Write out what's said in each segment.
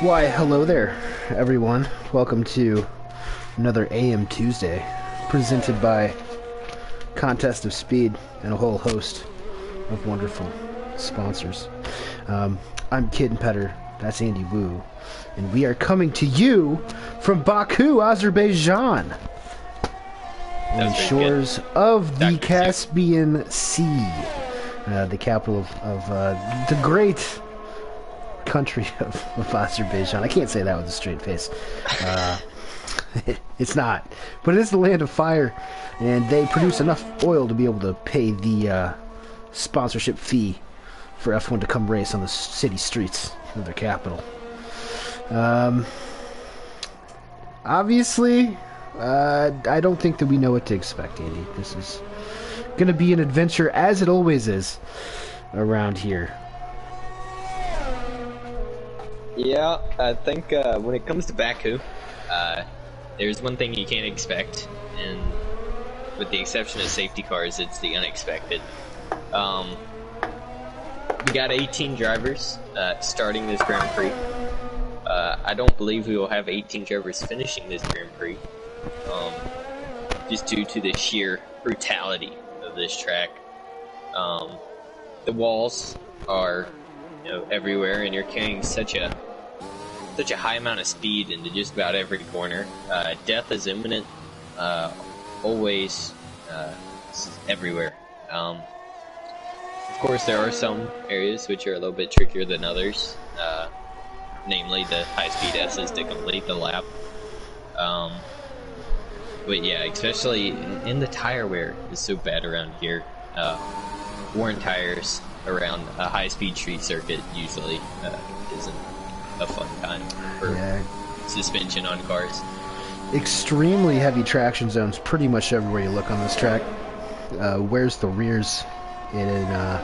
Why, hello there, everyone. Welcome to another AM Tuesday, presented by Contest of Speed and a whole host of wonderful sponsors. I'm Kid and Petter, that's Andy Wu, and we are coming to you from Baku, Azerbaijan, on the shores of the Caspian Sea, the capital of the great country of Azerbaijan. I can't say that with a straight face. It's not, but it is the land of fire, and they produce enough oil to be able to pay the sponsorship fee for F1 to come race on the city streets of their capital. Obviously, I don't think that we know what to expect, Andy. This is going to be an adventure, as it always is around here. Yeah, I think when it comes to Baku, there's one thing you can't expect, and with the exception of safety cars, it's the unexpected. We got 18 drivers starting this Grand Prix. I don't believe we will have 18 drivers finishing this Grand Prix, just due to the sheer brutality of this track. The walls are everywhere, and you're carrying such a high amount of speed into just about every corner. Death is imminent, always, everywhere. Of course, there are some areas which are a little bit trickier than others, namely the high-speed S's to complete the lap. But yeah, especially in the tire wear is so bad around here. Worn tires around a high-speed street circuit usually isn't a fun time for suspension on cars. Extremely heavy traction zones pretty much everywhere you look on this track. Wears the rears in an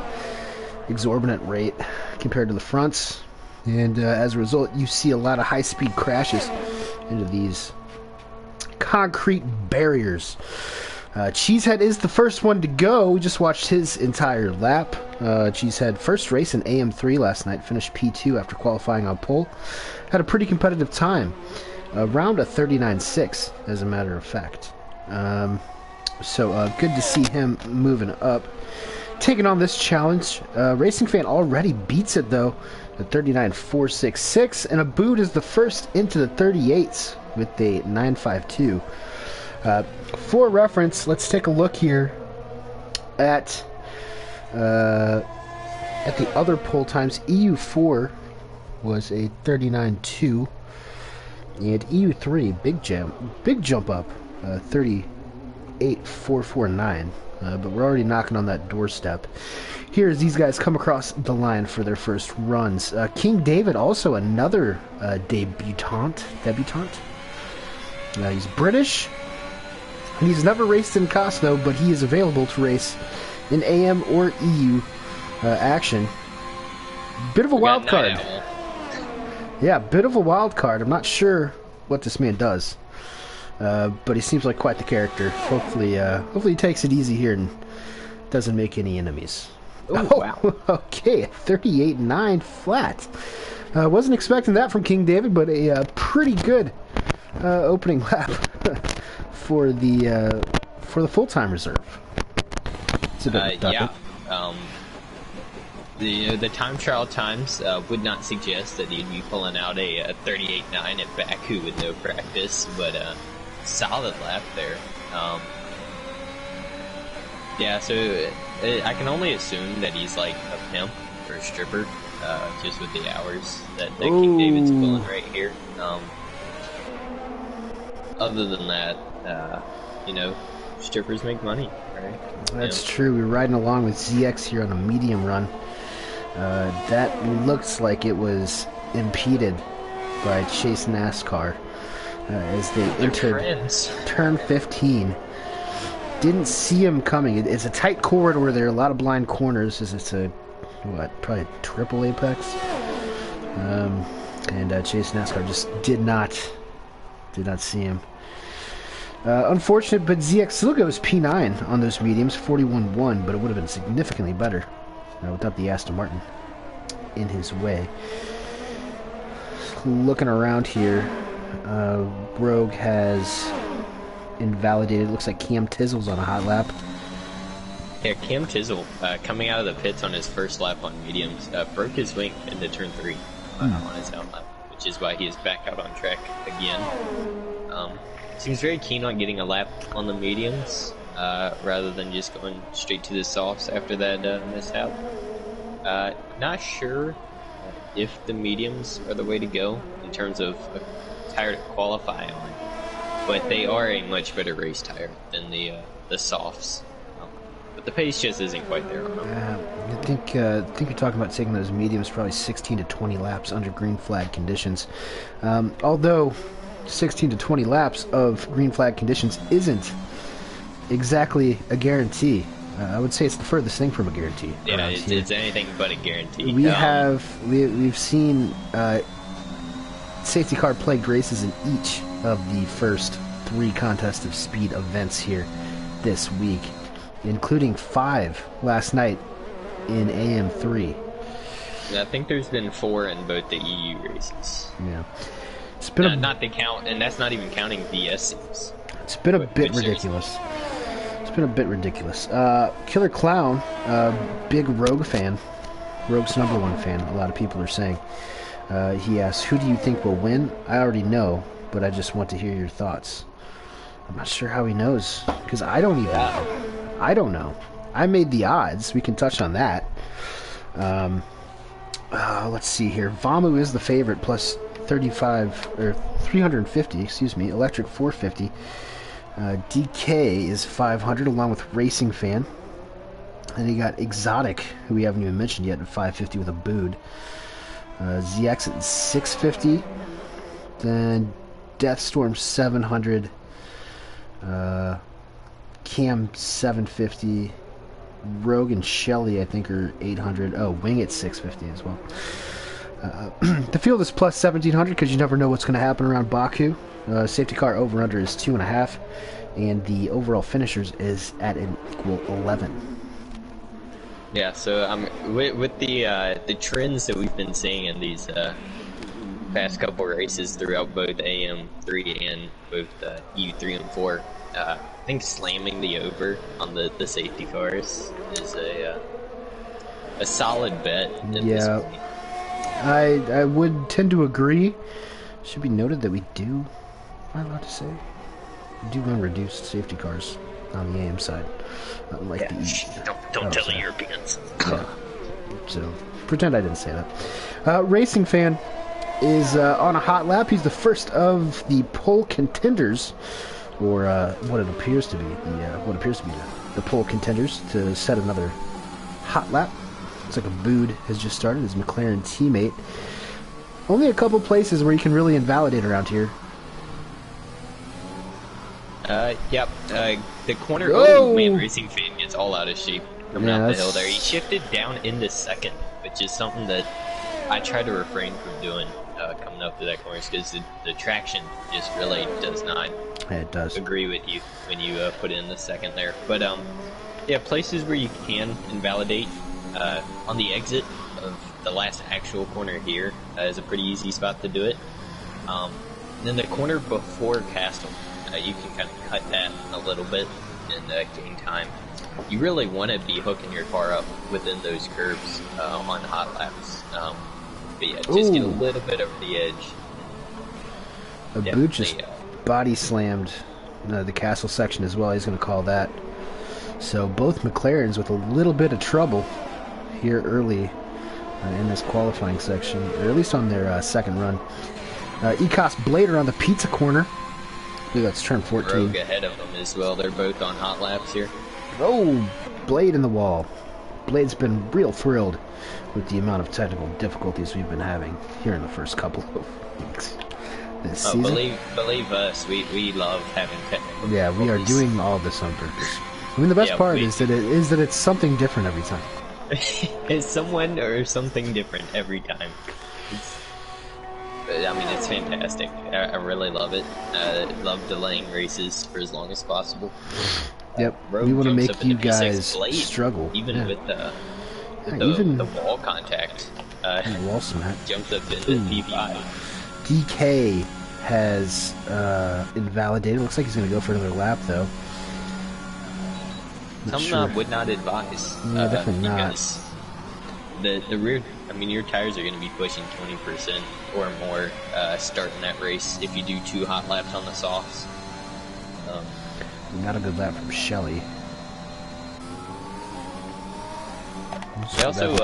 exorbitant rate compared to the fronts, and as a result you see a lot of high-speed crashes into these concrete barriers. Cheesehead is the first one to go. We just watched his entire lap. Cheesehead first race in AM3 last night, finished P2 after qualifying on pole. Had a pretty competitive time, around a 39.6 as a matter of fact. So good to see him moving up, taking on this challenge. Racing Fan already beats it though at 39.466, and Abood is the first into the 38s with a 9.52. For reference, let's take a look here at the other pole times. EU4 was a 39.2, and EU3 big jump up, 38.449. But we're already knocking on that doorstep. Here as these guys come across the line for their first runs. King David, also another debutant. He's British. He's never raced in COS though, but he is available to race in AM or EU action. Bit of a wild card. Yeah, bit of a wild card. I'm not sure what this man does, but he seems like quite the character. Hopefully he takes it easy here and doesn't make any enemies. Ooh, wow. Okay, 38.9 flat. Wasn't expecting that from King David, but a pretty good opening lap for the full-time reserve. It's a bit yeah. The time trial times would not suggest that he'd be pulling out a 38.9 at Baku with no practice, but solid lap there. Yeah, so I can only assume that he's like a pimp or a stripper, just with the hours that King David's pulling right here. Other than that, strippers make money, right? That's true. We're riding along with ZX here on a medium run. That looks like it was impeded by Chase NASCAR as they entered turn 15. Didn't see him coming. It's a tight corridor there, a lot of blind corners, as it's probably a triple apex. And Chase NASCAR just did not see him. Unfortunate, but ZX still goes P9 on those mediums, 41.1, but it would have been significantly better without the Aston Martin in his way. looking around here, Rogue has invalidated. Looks like Cam Tizzle's on a hot lap. Yeah, Cam Tizzle, coming out of the pits on his first lap on mediums, broke his wing into turn 3 on his out lap, which is why he is back out on track again. Seems very keen on getting a lap on the mediums, rather than just going straight to the softs after that mishap. Not sure if the mediums are the way to go in terms of a tire to qualify on, but they are a much better race tire than the softs. But the pace just isn't quite there on them. I think you're talking about taking those mediums probably 16 to 20 laps under green flag conditions. Although 16 to 20 laps of green flag conditions isn't exactly a guarantee. I would say it's the furthest thing from a guarantee. Yeah, it's anything but a guarantee. We've seen safety car plagued races in each of the first 3 contest of speed events here this week, including 5 last night in AM3. I think there's been 4 in both the EU races. Yeah, it's been not to count, and that's not even counting VSCs. It's been a bit ridiculous. It's been a bit ridiculous. Killer Clown, big Rogue fan, Rogue's #1 fan. A lot of people are saying. He asks, "Who do you think will win?" I already know, but I just want to hear your thoughts. I'm not sure how he knows, because I don't even know. I don't know. I made the odds. We can touch on that. Let's see here. Vamu is the favorite, plus 350. Excuse me. Electric 450. DK is 500, along with Racing Fan. And you got Exotic, who we haven't even mentioned yet, at 550 with a bood. ZX at 650. Then Deathstorm 700. Cam 750. Rogue and Shelly, I think, are 800. Oh, Wing at 650 as well. The field is plus 1700 because you never know what's going to happen around Baku. Safety car over under is 2.5, and the overall finishers is at an equal 11. Yeah, so with the trends that we've been seeing in these past couple races throughout both AM3 and both EU3 and 4, I think slamming the over on the safety cars is a solid bet. Yeah, I would tend to agree. Should be noted that we do, am I allowed to say, we do run reduced safety cars on the AM side, unlike the E. Don't tell the Europeans. Yeah. So pretend I didn't say that. Racing Fan is on a hot lap. He's the first of the pole contenders, or what appears to be the pole contenders, to set another hot lap. Looks like a bood has just started, his McLaren teammate. Only a couple places where you can really invalidate around here. Yep. The corner. Oh man, Racing Fan gets all out of shape coming out the hill there. He shifted down into second, which is something that I try to refrain from doing coming up to that corner, because the traction just really does not agree with you when you put in the second there. But yeah, places where you can invalidate on the exit of the last actual corner here is a pretty easy spot to do it. Then the corner before Castle, you can kind of cut that a little bit and gain time. You really want to be hooking your car up within those curves on hot laps. But yeah, just get a little bit over the edge. A boot just body slammed the Castle section as well. He's going to call that. So both McLarens with a little bit of trouble here early in this qualifying section, or at least on their second run. Ecos Blader on the pizza corner. I believe that's turn 14. Rogue ahead of them as well. They're both on hot laps here. Oh, Blade in the wall. Blade's been real thrilled with the amount of technical difficulties we've been having here in the first couple of weeks this season. Believe us, we love having technical difficulties. We are doing all this on purpose. I mean, the best part is that it's something different every time. It's someone or something different every time. I mean, it's fantastic. I really love it. Love delaying races for as long as possible. Yep, we want to make you guys struggle. Even with the wall contact. Wall smack. Jumped up into P5. DK has invalidated. Looks like he's going to go for another lap, though. Some would not advise. Yeah, definitely not. Because the rear, I mean, your tires are going to be pushing 20% or more starting that race if you do 2 hot laps on the softs. Not a good lap from Shelly. They also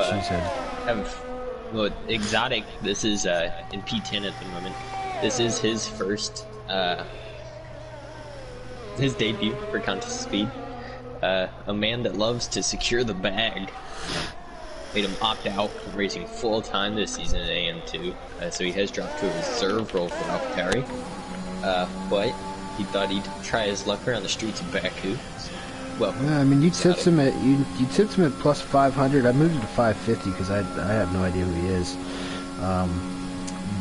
have, well, Exotic. This is in P10 at the moment. This is his first, his debut for Contest Speed. A man that loves to secure the bag made him opt out from racing full time this season at AM2, so he has dropped to a reserve role for AlphaTauri. But he thought he'd try his luck around the streets of Baku. Well, yeah, I mean, you tipped him at plus 500. I moved him to 550 because I have no idea who he is.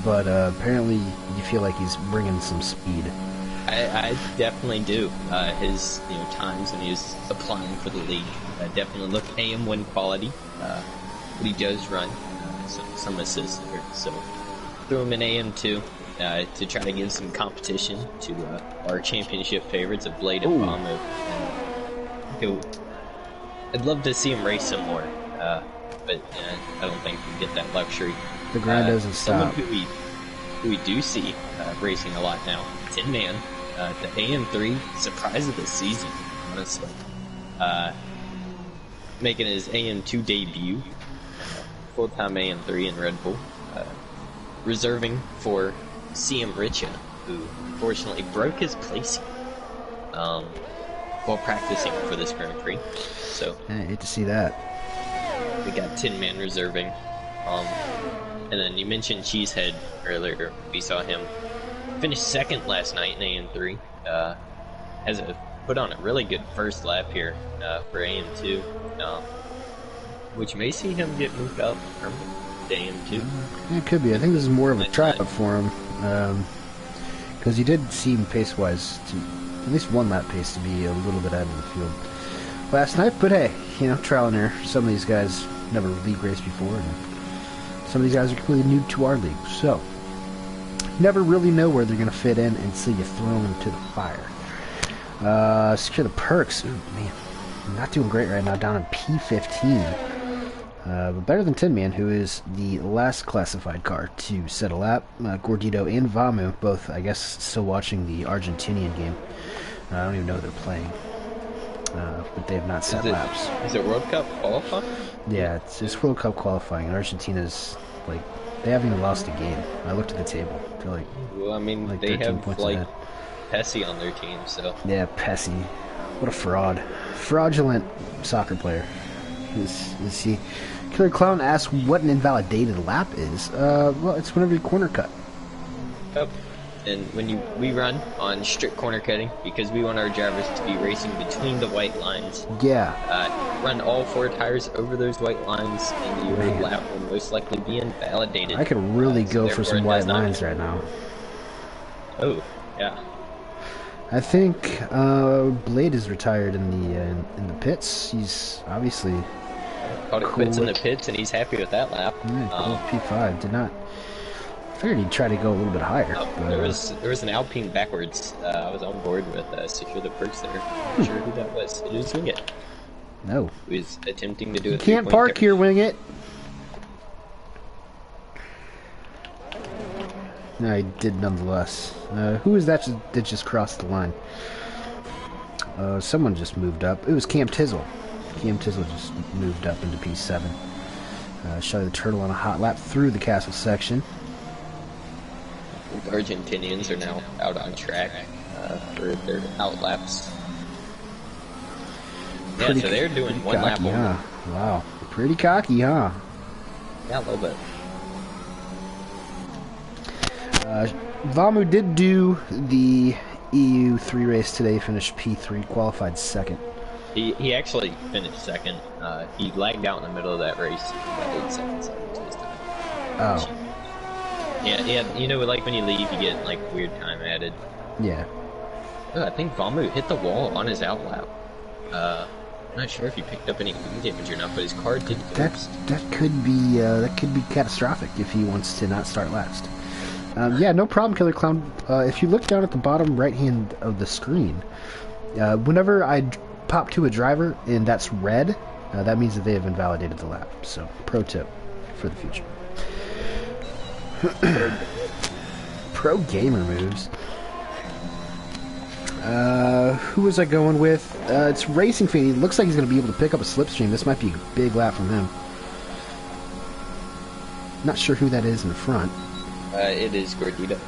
But apparently, you feel like he's bringing some speed. I definitely do. His times when he was applying for the league definitely look AM1 quality. But he does run some assists there, so threw him in AM2 to try to give some competition to our championship favorites of Blade and Bamu. I'd love to see him race some more, but I don't think we get that luxury. The grind doesn't stop. Someone who we do see racing a lot now, Tin Man, the AM3 surprise of the season, honestly. Making his AM2 debut, full-time AM3 in Red Bull, reserving for CM Richa, who unfortunately broke his placing while practicing for this Grand Prix. So I hate to see that. We got Tin Man reserving. And then you mentioned Cheesehead earlier. We saw him finish second last night in AM3. Has put on a really good first lap here for AM2, which may see him get moved up from to AM2. Yeah, it could be. I think this is more of a tryout for him, because he did seem pace-wise to at least one lap pace to be a little bit out of the field last night. But hey, trial and error. Some of these guys never league raced before, and some of these guys are completely new to our league, so you never really know where they're going to fit in until you throw them to the fire. Secure the perks. Ooh, man, not doing great right now, down in P15. But better than Tin Man, who is the last classified car to set a lap. Gordito and Vamu, both, I guess, still watching the Argentinian game. I don't even know who they're playing. But they have not set laps. Is it World Cup qualifying? Yeah, it's World Cup qualifying. Argentina's, they haven't even lost a game. I looked at the table. They're well, I mean, they have, Pesci on their team, so. Yeah, Pesci. What a fraud. Fraudulent soccer player. Is he? Killer Clown asks what an invalidated lap is. Well, it's whenever you corner cut. Yep. And when we run on strict corner cutting, because we want our drivers to be racing between the white lines. Yeah. Run all 4 tires over those white lines, and your lap will most likely be invalidated. I could really go for some white lines right now. Oh, yeah. I think Blade is retired in the pits. He's obviously called it quits in the pits, and he's happy with that lap. Yeah, P5 did not. Figured he'd try to go a little bit higher. But, there was an Alpine backwards. I was on board with Secure the Perks there. Not sure who that was. It was Wing It. No. He was attempting to do it. You can't park here, Wing It. No, he did nonetheless. Who is that that just crossed the line? Someone just moved up. It was Cam Tizzle. Cam Tizzle just moved up into P7. Shelly the Turtle on a hot lap through the castle section. The Argentinians are now out on track for their out laps. Yeah, so they're doing one lap over. Huh? Wow, pretty cocky, huh? Yeah, a little bit. Vamu did do the EU3 race today, finished P3, qualified second. He actually finished second. He lagged out in the middle of that race. About 8 seconds. Oh. Yeah, like when you leave, you get weird time added. Yeah. Oh, I think Vamu hit the wall on his out lap. I'm not sure if he picked up any wing damage or not, but his car did ghost. That could be catastrophic if he wants to not start last. Yeah, no problem, Killer Clown. If you look down at the bottom right hand of the screen, whenever I pop to a driver and that's red, that means that they have invalidated the lap. So, pro tip for the future. Pro gamer moves. Who was I going with? It's Racing Fan. He looks like he's going to be able to pick up a slipstream. This might be a big lap from him. Not sure who that is in the front. It is Gordito.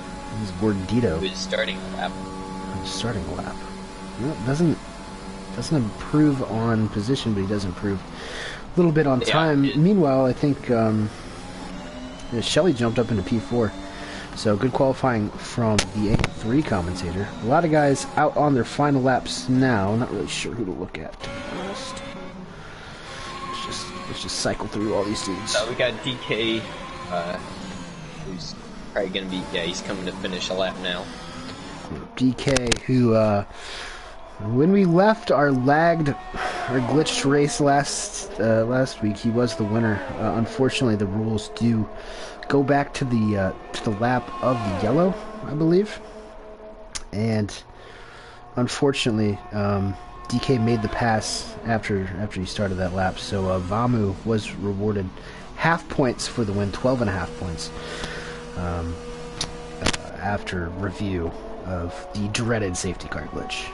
It's Gordito. Who's starting the lap. Starting a lap. Well, doesn't improve on position, but he does improve a little bit on time. Meanwhile, I think Shelley jumped up into P4. So good qualifying from the AM3 commentator. A lot of guys out on their final laps now. Not really sure who to look at, to be honest. Let's just cycle through all these dudes. We got DK, who's probably going to be, he's coming to finish a lap now. DK, who, when we left our glitched race last week, he was the winner. Unfortunately, the rules do go back to the lap of the yellow, I believe, and unfortunately, DK made the pass after he started that lap. So Vamu was rewarded half points for the win, 12.5 points, after review of the dreaded safety car glitch.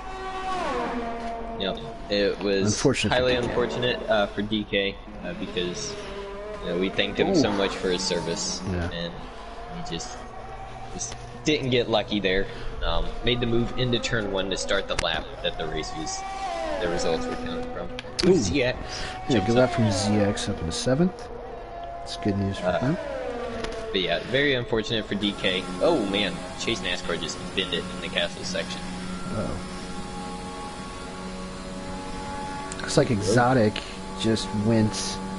Yep, it was highly unfortunate for DK because we thanked him so much for his service, and he just didn't get lucky there. Made the move into turn 1 to start the lap that the results were coming from. Ooh, ZX. Yeah, good lap from ZX up into 7th. That's good news for him. But yeah, very unfortunate for DK. Oh man, Chase NASCAR just bit it in the castle section. Looks like Exotic just went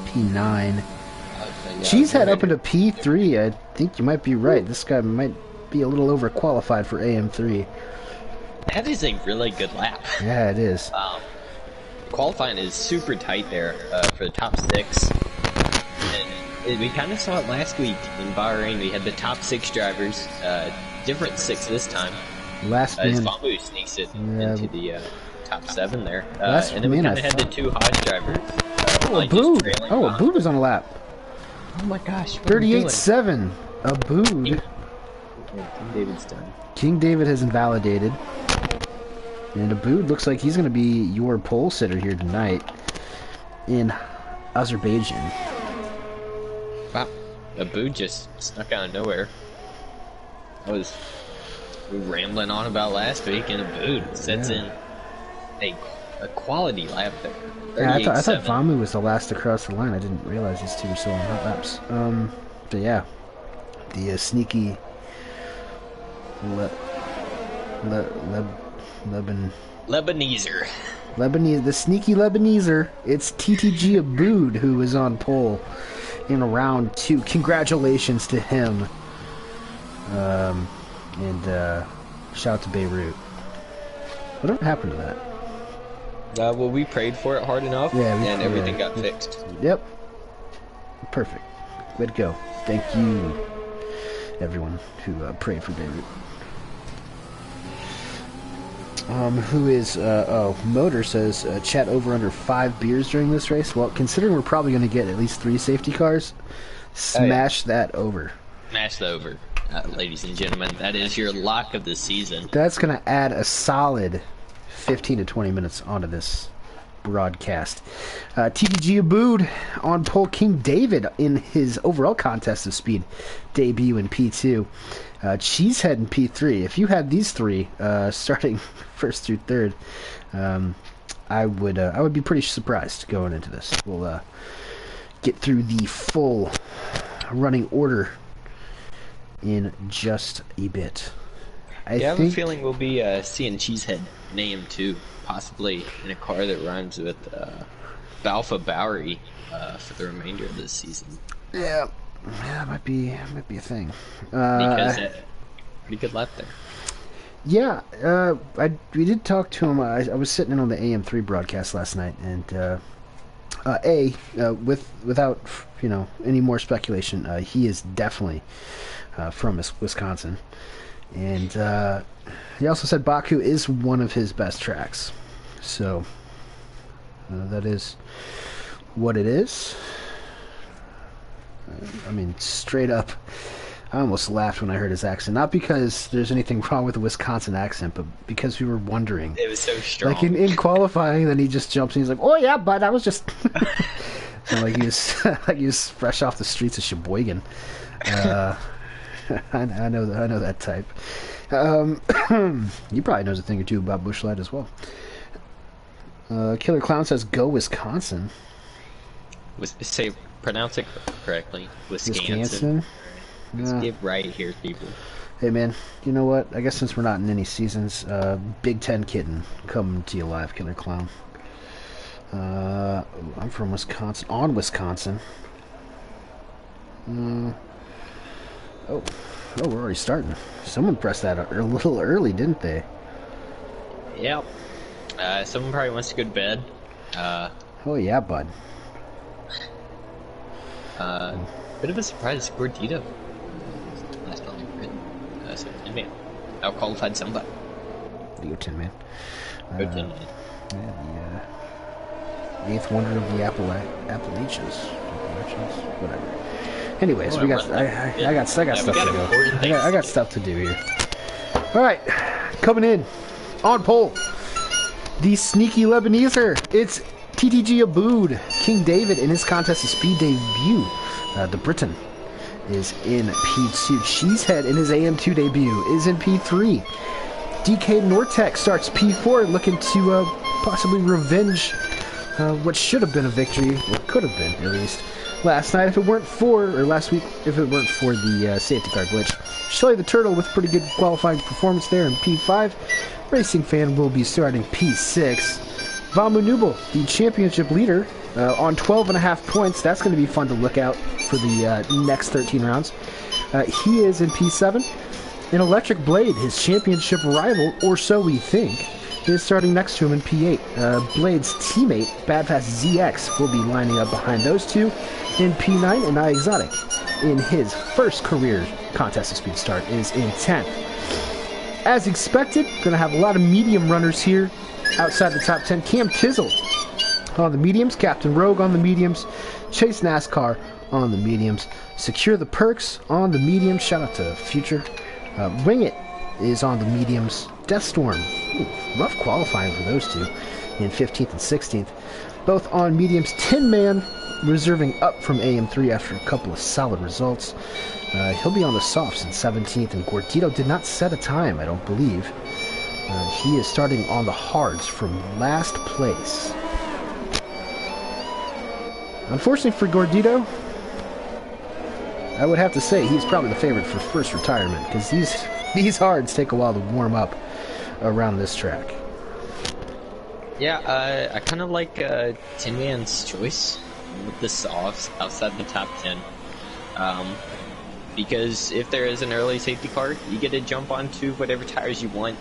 P9. Cheesehead up into P3. I think you might be right. This guy might be a little overqualified for AM3. That is a really good lap. Yeah, it is. Qualifying is super tight there for the top 6. And we kind of saw it last week in Bahrain. We had the top 6 drivers, different 6 this time. Last man. As Bambu sneaks it into the top 7 there. And then man, we kind of had the 2 Hodge drivers. Abood was on a lap. Oh my gosh. 38.7. Abood. King David's done. King David has invalidated. And Abood looks like he's going to be your pole sitter here tonight in Azerbaijan. Wow. Abood just snuck out of nowhere. I was rambling on about last week, and Abood sets in a quality lap there. Yeah, I thought Vamu was the last across the line. I didn't realize these two were still on hot laps. But yeah, the sneaky Lebaneser. The sneaky Lebaneser. It's TTG Abood who is on pole in round 2. Congratulations to him. And shout out to Beirut. Whatever happened to that? Well, we prayed for it hard enough, and everything got fixed. Yep. Perfect. Way to go. Thank you, everyone who prayed for Beirut. Who is, Motor says, chat over under 5 beers during this race. Well, considering we're probably going to get at least 3 safety cars, smash that over. Smash the over, ladies and gentlemen. That is your lock of the season. That's going to add a solid 15 to 20 minutes onto this broadcast. TTG Abood on pole. King David in his overall contest of speed debut in P2. Cheesehead in P3. If you had these 3 starting first through third, I would be pretty surprised going into this. We'll get through the full running order in just a bit. I have a feeling we'll be seeing Cheesehead in AM2, possibly in a car that runs with Balfa Bowery for the remainder of this season. Yeah, it might be a thing. Because pretty good lap there. Yeah, we did talk to him. I was sitting in on the AM3 broadcast last night, and without any more speculation, he is definitely from Wisconsin. And he also said Baku is one of his best tracks. So that is what it is. I mean, straight up, I almost laughed when I heard his accent. Not because there's anything wrong with the Wisconsin accent, but because we were wondering. It was so strong. Like in qualifying, then he just jumps and he's like, "Oh yeah, but I was just." So like he was fresh off the streets of Sheboygan. I know that type. He probably knows a thing or two about Busch Light as well. Killer Clown says, "Go Wisconsin." Pronounce it correctly. Wisconsin. Let's get right here, people. Hey man, you know what? I guess since we're not in any seasons, Big Ten Kitten coming to you live, Killer Clown. I'm from Wisconsin. On Wisconsin. Oh, we're already starting. Someone pressed that a little early, didn't they? Yep. Someone probably wants to go to bed. Oh yeah, bud. Bit of a surprise, Gordito. Last on the grid. So Tin Man. Out-qualified somebody. Go Tin Man. Go Tin Man. Yeah, the eighth wonder of the Appalachians. Whatever. Anyways, I got stuff to go. I got stuff to do here. All right, coming in on pole, the sneaky Lebaneser. It's TTG Abood, King David in his contest of speed debut. The Briton is in P2. Cheesehead in his AM2 debut is in P3. DK Nortec starts P4, looking to possibly revenge what should have been a victory, or could have been at least, last night last week if it weren't for the safety car glitch. Shelly the Turtle with pretty good qualifying performance there in P5. Racing Fan will be starting P6. Vamu Nubel, the championship leader, on 12.5 points. That's going to be fun to look out for the next 13 rounds. He is in P7. And Electric Blade, his championship rival, or so we think, is starting next to him in P8. Blade's teammate, Badfast ZX, will be lining up behind those two in P9, and Exotic, in his first career contest of speed start, is in 10th. As expected, going to have a lot of medium runners here outside the top 10. Cam Tizzle on the mediums, Captain Rogue on the mediums, Chase NASCAR on the mediums, Secure the Perks on the mediums, shout out to Future. Wing It is on the mediums. Deathstorm, rough qualifying for those two in 15th and 16th. Both on mediums. Tin Man reserving up from AM3 after a couple of solid results. He'll be on the softs in 17th, and Gordito did not set a time, I don't believe. He is starting on the hards from last place. Unfortunately for Gordito, I would have to say he's probably the favorite for first retirement, because these hards take a while to warm up around this track. Yeah, I kind of like Tin Man's choice with the softs outside the top 10. Because if there is an early safety car, you get to jump onto whatever tires you want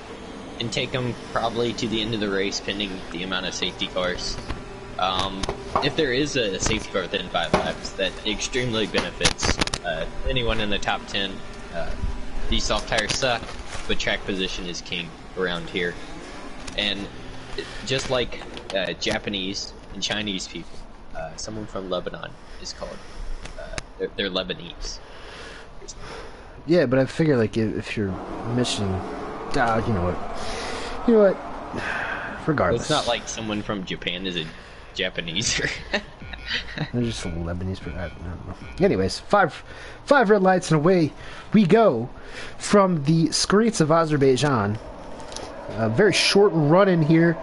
and take them probably to the end of the race, pending the amount of safety cars. If there is a safety car within 5 laps, that extremely benefits anyone in the top 10. These soft tires suck, but track position is king around here. And just like Japanese and Chinese people, someone from Lebanon is called, they're Lebanese. Yeah, but I figure like if you're missing, you know what, regardless. It's not like someone from Japan is a Japanese. They're just Lebanese, but I don't know. Anyways, five red lights and away we go from the streets of Azerbaijan. A very short run in here.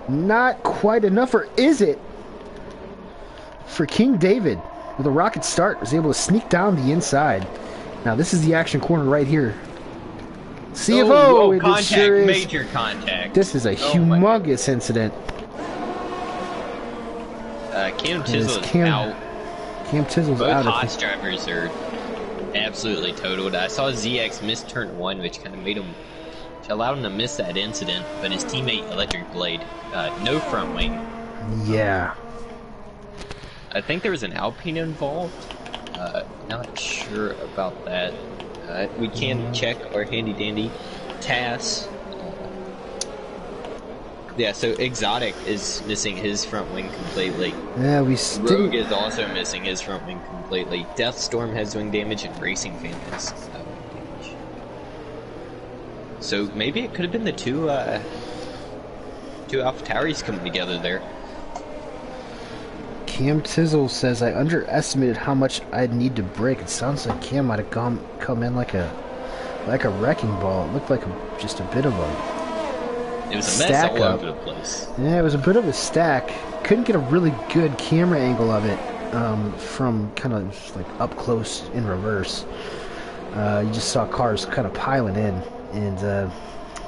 Not quite enough, or is it? For King David, with a rocket start, was able to sneak down the inside. Now this is the action corner right here. CFO, contact, sure is. Major contact. This is a humongous incident. Cam Tizzle is out. Cam Tizzle's Both out. Both Haas drivers are absolutely totaled. I saw ZX miss turn 1, which kind of made him, allowed him to miss that incident, but his teammate Electric Blade, no front wing. Yeah. I think there was an Alpine involved. Not sure about that. We can check our handy dandy TAS. Yeah, so Exotic is missing his front wing completely. Yeah, Rogue is also missing his front wing completely. Deathstorm has wing damage, and Racing Fan has wing damage. So maybe it could have been the two Alpha Tauris coming together there. Cam Tizzle says, I underestimated how much I'd need to break. It sounds like Cam might have come in like a wrecking ball. It looked like just a bit of a it was a mess stack all up. over the place. Yeah, it was a bit of a stack. Couldn't get a really good camera angle of it from kind of like up close in reverse. You just saw cars kind of piling in, and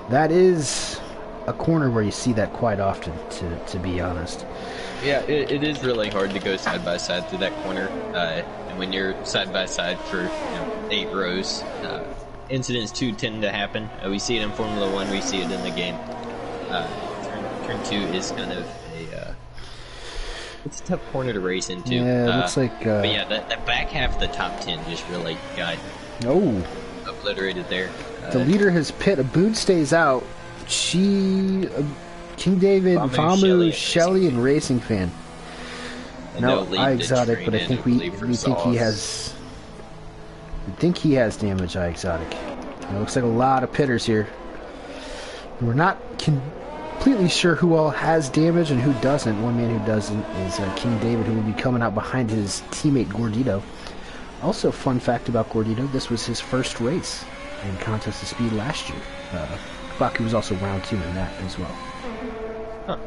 that is a corner where you see that quite often, to be honest. Yeah, it is really hard to go side by side through that corner, and when you're side by side for 8 rows, incidents too tend to happen. We see it in Formula 1, we see it in the game. Turn 2 is kind of it's a tough corner to race into. Yeah, it looks like. But yeah, that back half of the top 10 just really got obliterated there. The leader has pit. Abood stays out. King David, Famu, Shelley, and Racing Fan. No, Exotic, but I think we think he has. We think he has damage. Exotic. It looks like a lot of pitters here. We're not completely sure who all has damage and who doesn't. One man who doesn't is King David, who will be coming out behind his teammate Gordito. Also, fun fact about Gordito: this was his first race in Contest of Speed last year. Fuck, he was also round 2 in that as well. Huh.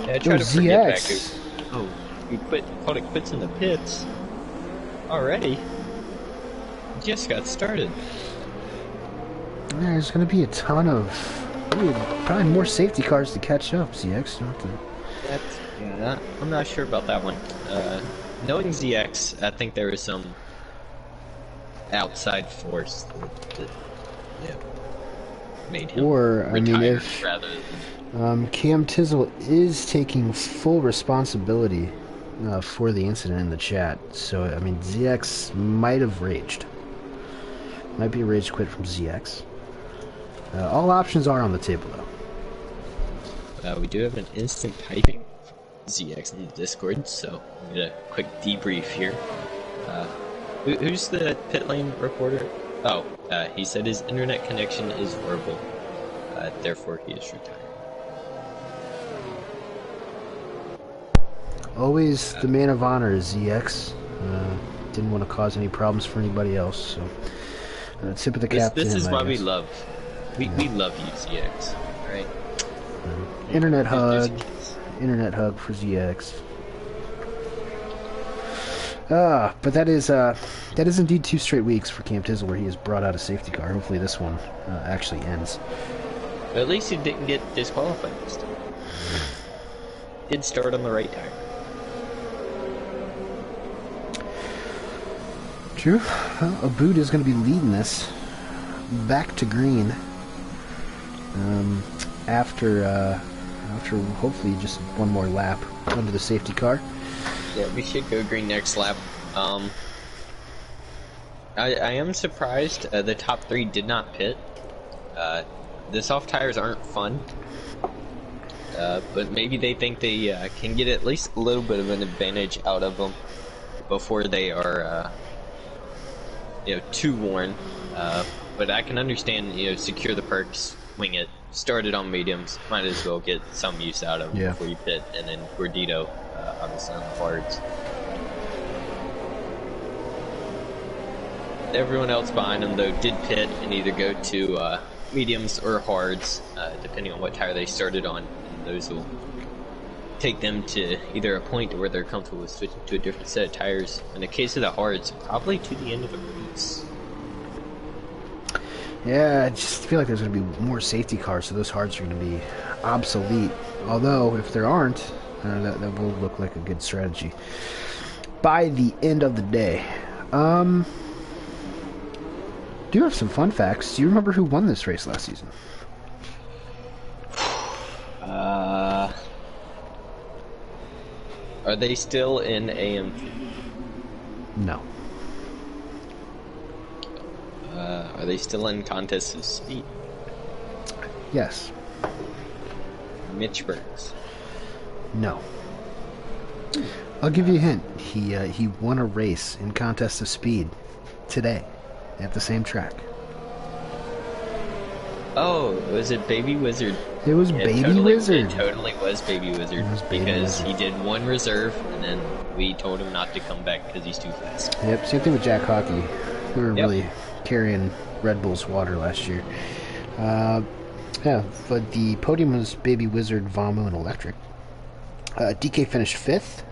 Yeah, I try to forget back. Oh, we called it quits in the pits already. Just got started. There's going to be a ton of probably more safety cars to catch up. ZX, I'm not sure about that one. Knowing ZX, I think there is some outside force that made him retire, rather than... Cam Tizzle is taking full responsibility for the incident in the chat. So, I mean, ZX might have raged. Might be a rage quit from ZX. All options are on the table, though. We do have an instant typing from ZX in the Discord, so we'll get a quick debrief here. Who's the pit lane reporter? Oh, he said his internet connection is horrible, therefore he is retired. Always the man of honor is ZX. Didn't want to cause any problems for anybody else, so tip of the cap to him. This is why we love you, ZX, right? Internet hug for ZX. But that is indeed 2 straight weeks for Cam Tizzle where he has brought out a safety car. Hopefully this one actually ends. At least he didn't get disqualified this time. Did start on the right tire. True. Well, Abood is going to be leading this back to green after hopefully just one more lap under the safety car. Yeah, we should go green next lap. I am surprised the top 3 did not pit. The soft tires aren't fun, but maybe they think they can get at least a little bit of an advantage out of them before they are, too worn. But I can understand, secure the perks, wing it, start it on mediums, might as well get some use out of them before you pit, and then Gordito, obviously on the hards. Everyone else behind them, though, did pit and either go to mediums or hards, depending on what tire they started on. And those will take them to either a point where they're comfortable with switching to a different set of tires. In the case of the hards, probably to the end of the race. Yeah, I just feel like there's going to be more safety cars, so those hards are going to be obsolete. Although, if there aren't, that will look like a good strategy by the end of the day. Do have some fun facts. Do you remember who won this race last season? Are they still in AM2? No. Are they still in contest of speed? Yes. Mitch Burns. No. I'll give you a hint. He won a race in contest of speed today at the same track. Oh, was it Baby Wizard? It was Baby Wizard. It totally was Baby Wizard because he did one reserve and then we told him not to come back because he's too fast. Yep, same thing with Jack Hockey. They were really carrying Red Bull's water last year. Yeah, but the podium was Baby Wizard, Vamu, and Electric. DK finished 5th.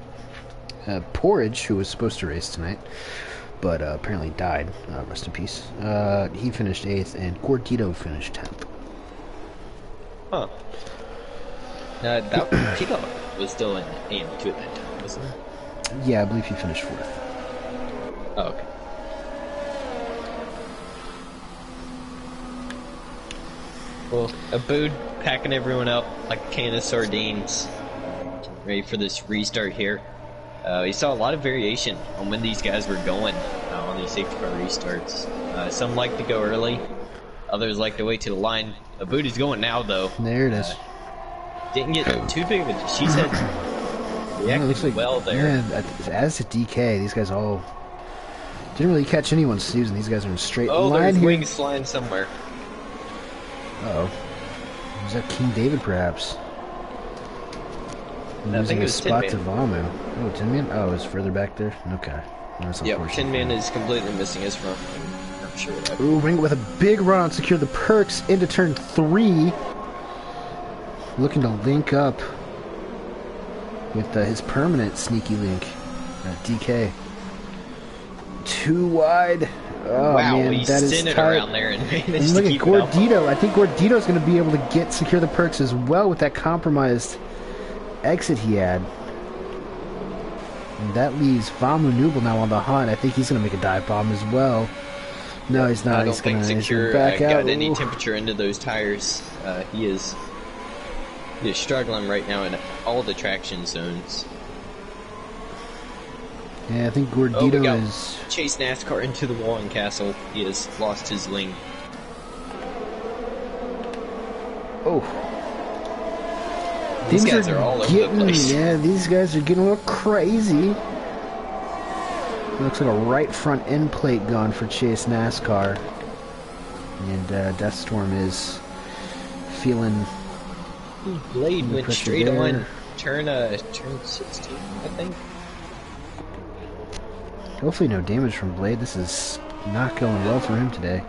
Porridge, who was supposed to race tonight, but apparently died, rest in peace, he finished 8th, and Gordito finished 10th. Huh. Tito was still in AM2 at that time, wasn't he? Yeah, I believe he finished 4th. Oh, okay. Well, Abood packing everyone up like a can of sardines, ready for this restart here. We saw a lot of variation on when these guys were going on these safety car restarts. Some like to go early, others like to wait to the line. Abood is going now, though. There it is. Didn't get too big of a... She said reacted looks like, well there. Yeah, as a DK, these guys all didn't really catch anyone snoozing. These guys are in straight line there's here. wings flying somewhere. Uh-oh. Is that King David, perhaps? I think it was spot Tin to Man. Vamu. Oh, Tin Man? Oh, it's further back there? Okay. That's Yep, unfortunate. Tin Man is completely missing his front. I'm sure of that. Ooh, Ring with a big run on secure the perks into turn 3. Looking to link up with his permanent sneaky link. DK. Too wide. Oh, wow, man, he's that is spinning tight. around there and managed And to look at keep it up. Gordito. I think Gordito's going to be able to secure the perks as well with that compromised exit he had. And that leaves Vamu Nubel now on the hunt. I think he's going to make a dive bomb as well. No, he's not. I don't He's think going to Secure back out. got any Ooh. temperature into those tires. He is struggling right now in all the traction zones. Yeah, I think We Gordito got is... Chase NASCAR into the wall in Castle. He has lost his link. Oh. These Things guys are all over the place. Yeah, these guys are getting a little crazy. Looks like a right front end plate gone for Chase NASCAR. And Deathstorm is feeling... Blade went pressure straight there. on turn 16, I think. Hopefully no damage from Blade. This is not going well for him today.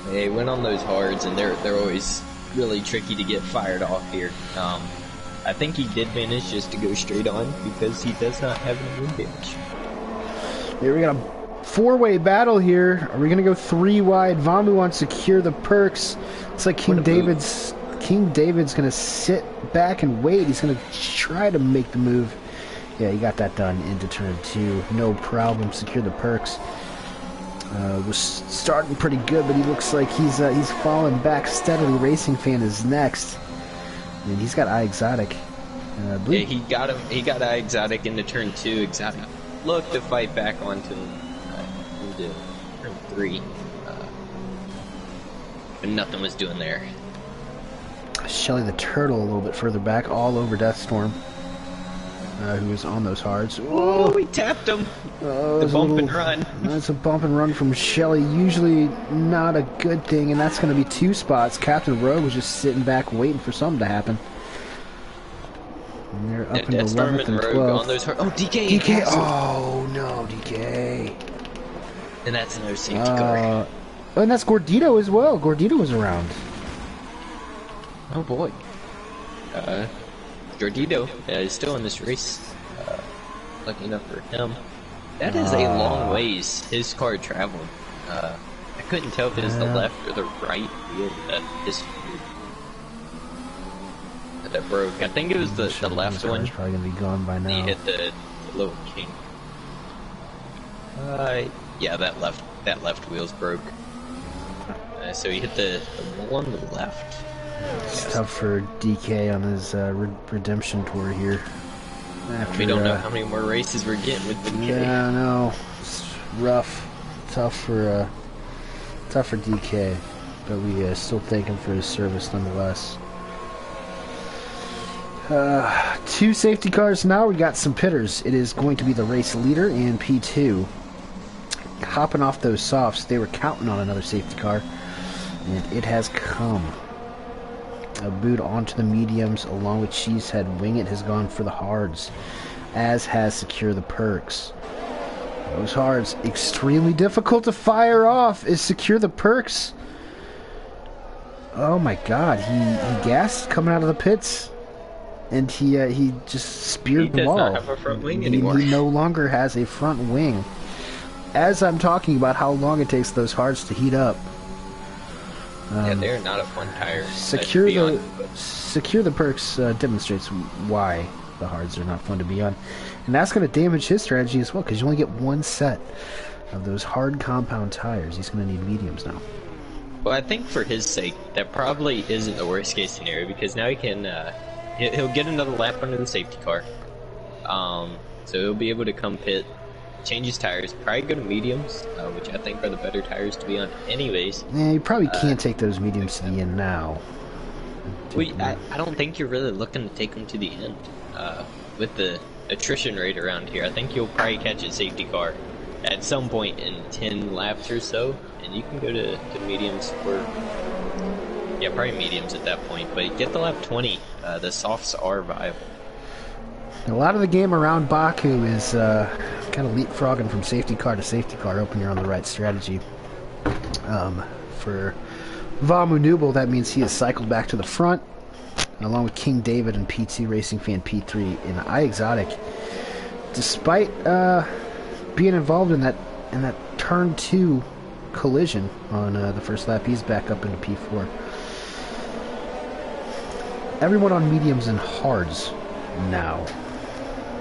They went on those hards, and they're always really tricky to get fired off here. I think he did manage just to go straight on because he does not have any wind damage. Here we got a four-way battle here. Are we going to go 3 wide? Vamu wants to secure the perks. It's like King David's going to sit back and wait. He's going to try to make the move. Yeah, he got that done into turn 2. No problem. Secure the perks. Was starting pretty good, but he looks like he's falling back steadily. Racing Fan is next, and he's got Eye Exotic. Yeah, he got him. He got Eye Exotic into turn 2. Exotic looked to fight back onto into turn 3, but nothing was doing there. Shelly the Turtle a little bit further back, all over Deathstorm, who was on those hards. Oh, we tapped him. The bump and run. That's a bump and run from Shelly. Usually not a good thing, and that's going to be 2 spots. Captain Rogue was just sitting back waiting for something to happen. And they're up into 11th and 12th. On those oh, DK. DK. Oh, no, DK. And that's another safety car. And that's Gordito as well. Gordito was around. Oh, boy. Gordito is still in this race. Lucky enough for him. That is a long ways his car traveled. I couldn't tell if it was the left or the right wheel that broke. I think it was the left one. Probably gonna be gone by now. He hit the little king. Yeah, that left wheel's broke. So he hit the one on the left. It's tough for DK on his redemption tour here. After, we don't know how many more races we're getting with DK. Yeah, I know. It's rough. Tough for Tough for DK, but we still thank him for his service nonetheless. 2 safety cars now. We got some pitters. It is going to be the race leader and P2. Hopping off those softs, they were counting on another safety car, and it has come. Booed onto the mediums along with Cheesehead. Wing It has gone for the hards, as has Secure the Perks. Those hards, extremely difficult to fire off. Is Secure the Perks? Oh my god, he gassed coming out of the pits, and he just speared the wall. He does not have a front wing anymore. He no longer has a front wing. As I'm talking about how long it takes those hards to heat up. Yeah, they're not a fun tire. Secure the Perks demonstrates why the hards are not fun to be on. And that's going to damage his strategy as well, because you only get 1 set of those hard compound tires. He's going to need mediums now. Well, I think for his sake, that probably isn't the worst case scenario, because now he can, he'll get another lap under the safety car. So he'll be able to come pit, change his tires, probably go to mediums, which I think are the better tires to be on anyways. Yeah, you probably can't take those mediums to the end now. I don't think you're really looking to take them to the end. With the attrition rate around here, I think you'll probably catch a safety car at some point in 10 laps or so, and you can go to mediums for, yeah, probably mediums at that point, but get the lap 20, the softs are viable. A lot of the game around Baku is kind of leapfrogging from safety car to safety car, hoping you're on the right strategy. For Vamu Nubel, that means he has cycled back to the front, along with King David and P2 Racing Fan P3 in iExotic. Despite being involved in that turn 2 collision on the first lap, he's back up into P4. Everyone on mediums and hards now.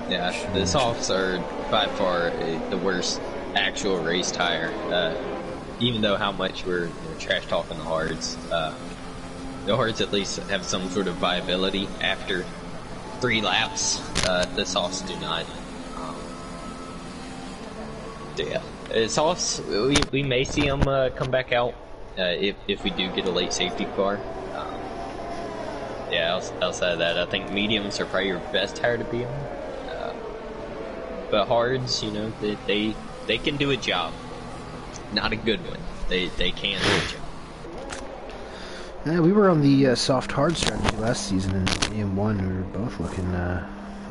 Yeah, the softs are by far the worst actual race tire. Even though how much we're trash talking the hards, at least have some sort of viability after 3 laps. The softs do not. Yeah, softs, we may see them come back out if we do get a late safety car. Yeah, outside of that, I think mediums are probably your best tire to be on. But hards, you know, they can do a job. Not a good one. They can do a job. Yeah, we were on the soft hard strategy last season in AM1. We were both looking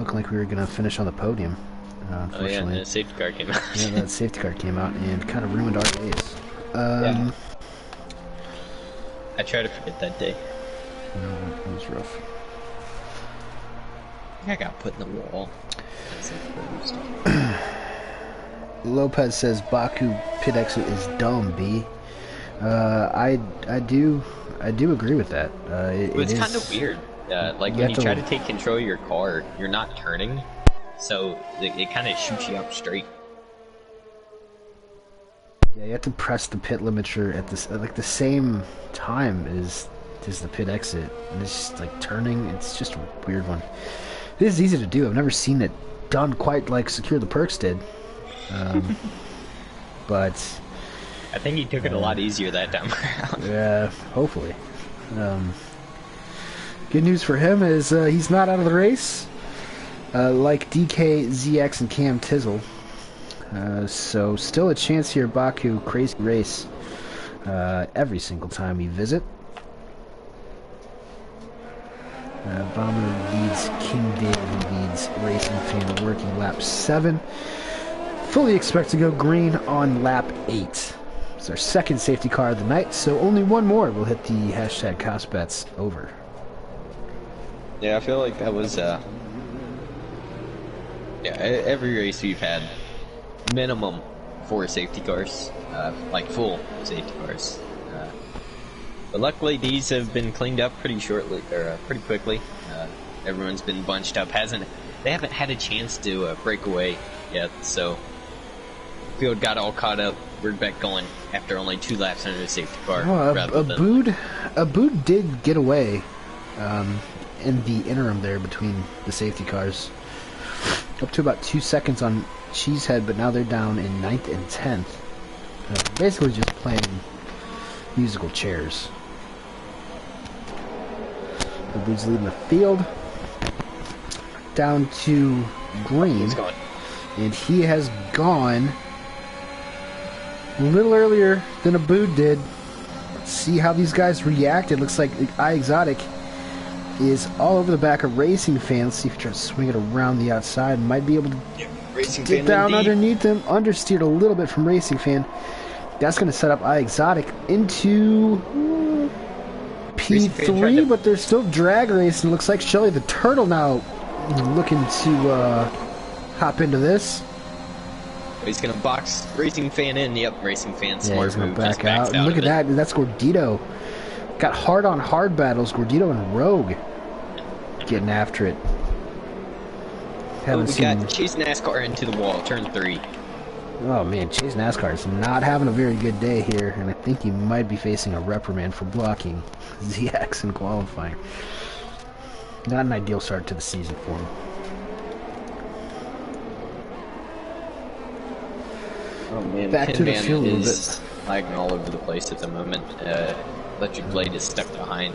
like we were going to finish on the podium. Oh yeah, and the safety car came out. Yeah, that safety car came out and kind of ruined our days. Yeah. I try to forget that day. It was rough. I think I got put in the wall. Lopez says Baku pit exit is dumb. B. I do agree with that. It's kind of weird. Like when you try to take control of your car, you're not turning, so it kind of shoots you up straight. Yeah, you have to press the pit limiter at the same time as the pit exit, and it's just like turning. It's just a weird one. It is easy to do. I've never seen it done quite like Secure the Perks did. But I think he took it a lot easier that time around. Yeah, hopefully. Good news for him is he's not out of the race, like DK, ZX, and Cam Tizzle. So still a chance here, Baku. Crazy race every single time we visit. Bomber leads King David, who leads Racing Fan working lap 7. Fully expect to go green on lap 8. It's our second safety car of the night, so only one more will hit the hashtag cost bets over. Yeah, I feel like that was yeah, every race we've had minimum 4 safety cars, like full safety cars. But luckily these have been cleaned up pretty quickly. Everyone's been bunched up. They haven't had a chance to break away yet, so field got all caught up. We're back going after only 2 laps under the safety car. Abood did get away in the interim there between the safety cars. Up to about 2 seconds on Cheesehead, but now they're down in 9th and 10th. Basically just playing musical chairs. The Boo's leading the field. Down to green. He's gone. And he has gone a little earlier than Abood did. Let's see how these guys reacted. Looks like iExotic is all over the back of Racing Fan. Let's see if he tries to swing it around the outside. Might be able to get down underneath him. Understeered a little bit from Racing Fan. That's going to set up iExotic into P3, but there's still drag race, and it looks like Shelly the Turtle now looking to hop into this. He's going to box Racing Fan in. Yep, Racing Fan smart he's going move. to back out. And look at that. That's Gordito. Got hard on hard battles. Gordito and Rogue getting after it. We got Chase NASCAR into the wall, turn 3. Oh man, Chase NASCAR is not having a very good day here, and I think he might be facing a reprimand for blocking ZX in qualifying. Not an ideal start to the season for him. Oh man, back to the field a little bit. Lagging all over the place at the moment. Electric Blade is stuck behind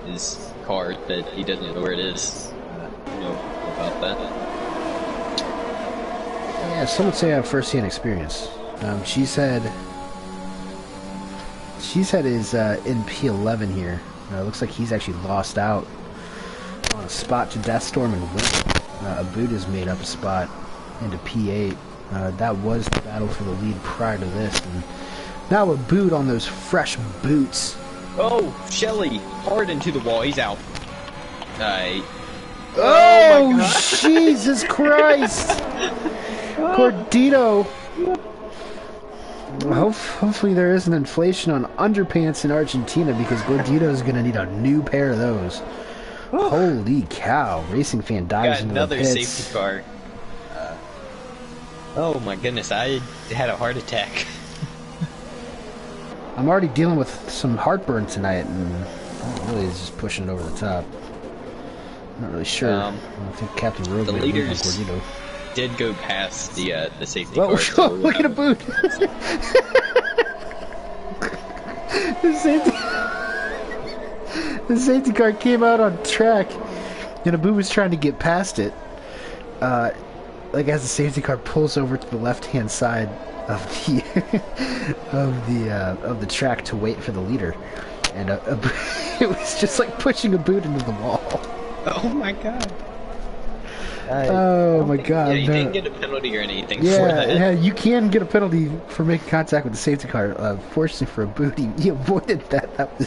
his car that he doesn't know where it is. You know about that? Yeah, some would say I have first-hand experience. She said is in P11 here. Looks like he's actually lost out on a spot to Deathstorm and Wind. Abood has made up a spot into P8. That was the battle for the lead prior to this. And now Abood on those fresh boots. Oh, Shelly, hard into the wall. He's out. Oh, my God. Jesus Christ! Gordito. Hopefully there isn't inflation on underpants in Argentina, because Gordito is going to need a new pair of those. Holy cow. Racing Fan dives into the pits. Another safety car. Oh my goodness, I had a heart attack. I'm already dealing with some heartburn tonight, and really is just pushing it over the top. Not really sure. I think Captain Rogue made a move on Gordito. Did go past the safety car. So, look at Abood. the safety car came out on track, and Abood was trying to get past it. Like as the safety car pulls over to the left-hand side of the of the track to wait for the leader, and it was just like pushing Abood into the wall. Oh my God. Oh my God! Yeah, you didn't get a penalty or anything for that. Yeah, you can get a penalty for making contact with the safety car. Fortunately for Abood, he avoided that. That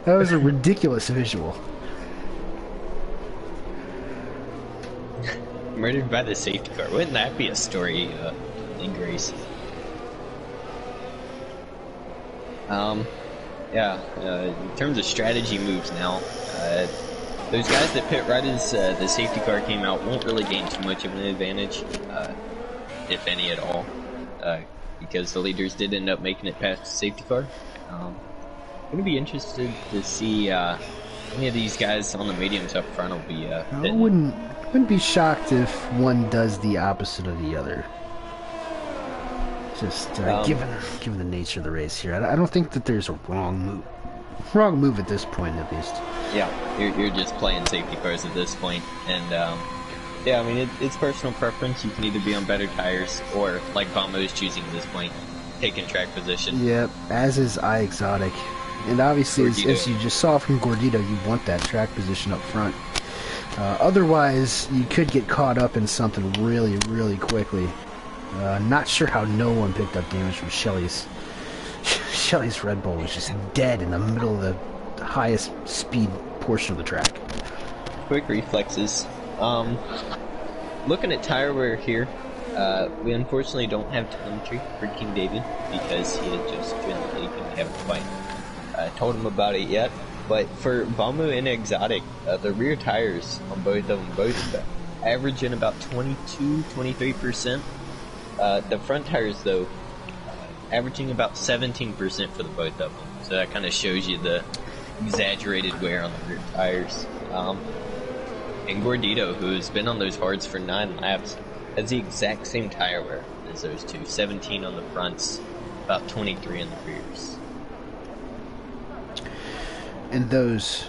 was a ridiculous visual. Murdered by the safety car. Wouldn't that be a story in Grace? Yeah. In terms of strategy moves now. Those guys that pit right as the safety car came out won't really gain too much of an advantage, if any at all, because the leaders did end up making it past the safety car. I'm going to be interested to see any of these guys on the mediums up front will be I wouldn't be shocked if one does the opposite of the other. Just given the nature of the race here, I don't think that there's a wrong move at this point, at least. Yeah, you're just playing safety cars at this point, and yeah, I mean it's personal preference. You can either be on better tires, or like Vamo is choosing at this point, taking track position. Yep, as is iExotic, and obviously as you just saw from Gordito, you want that track position up front. Otherwise, you could get caught up in something really, really quickly. Not sure how no one picked up damage from Shelly's Red Bull was just dead in the middle of the highest speed portion of the track. Quick reflexes. Looking at tire wear here, we unfortunately don't have telemetry for King David because he had just joined the league and we haven't quite told him about it yet. But for Vamo and Exotic, the rear tires on both of them both averaging about 22-23%. The front tires, though, averaging about 17% for the both of them. So that kind of shows you the exaggerated wear on the rear tires. And Gordito, who's been on those hards for 9 laps, has the exact same tire wear as those two. 17 on the fronts, about 23 in the rears. And those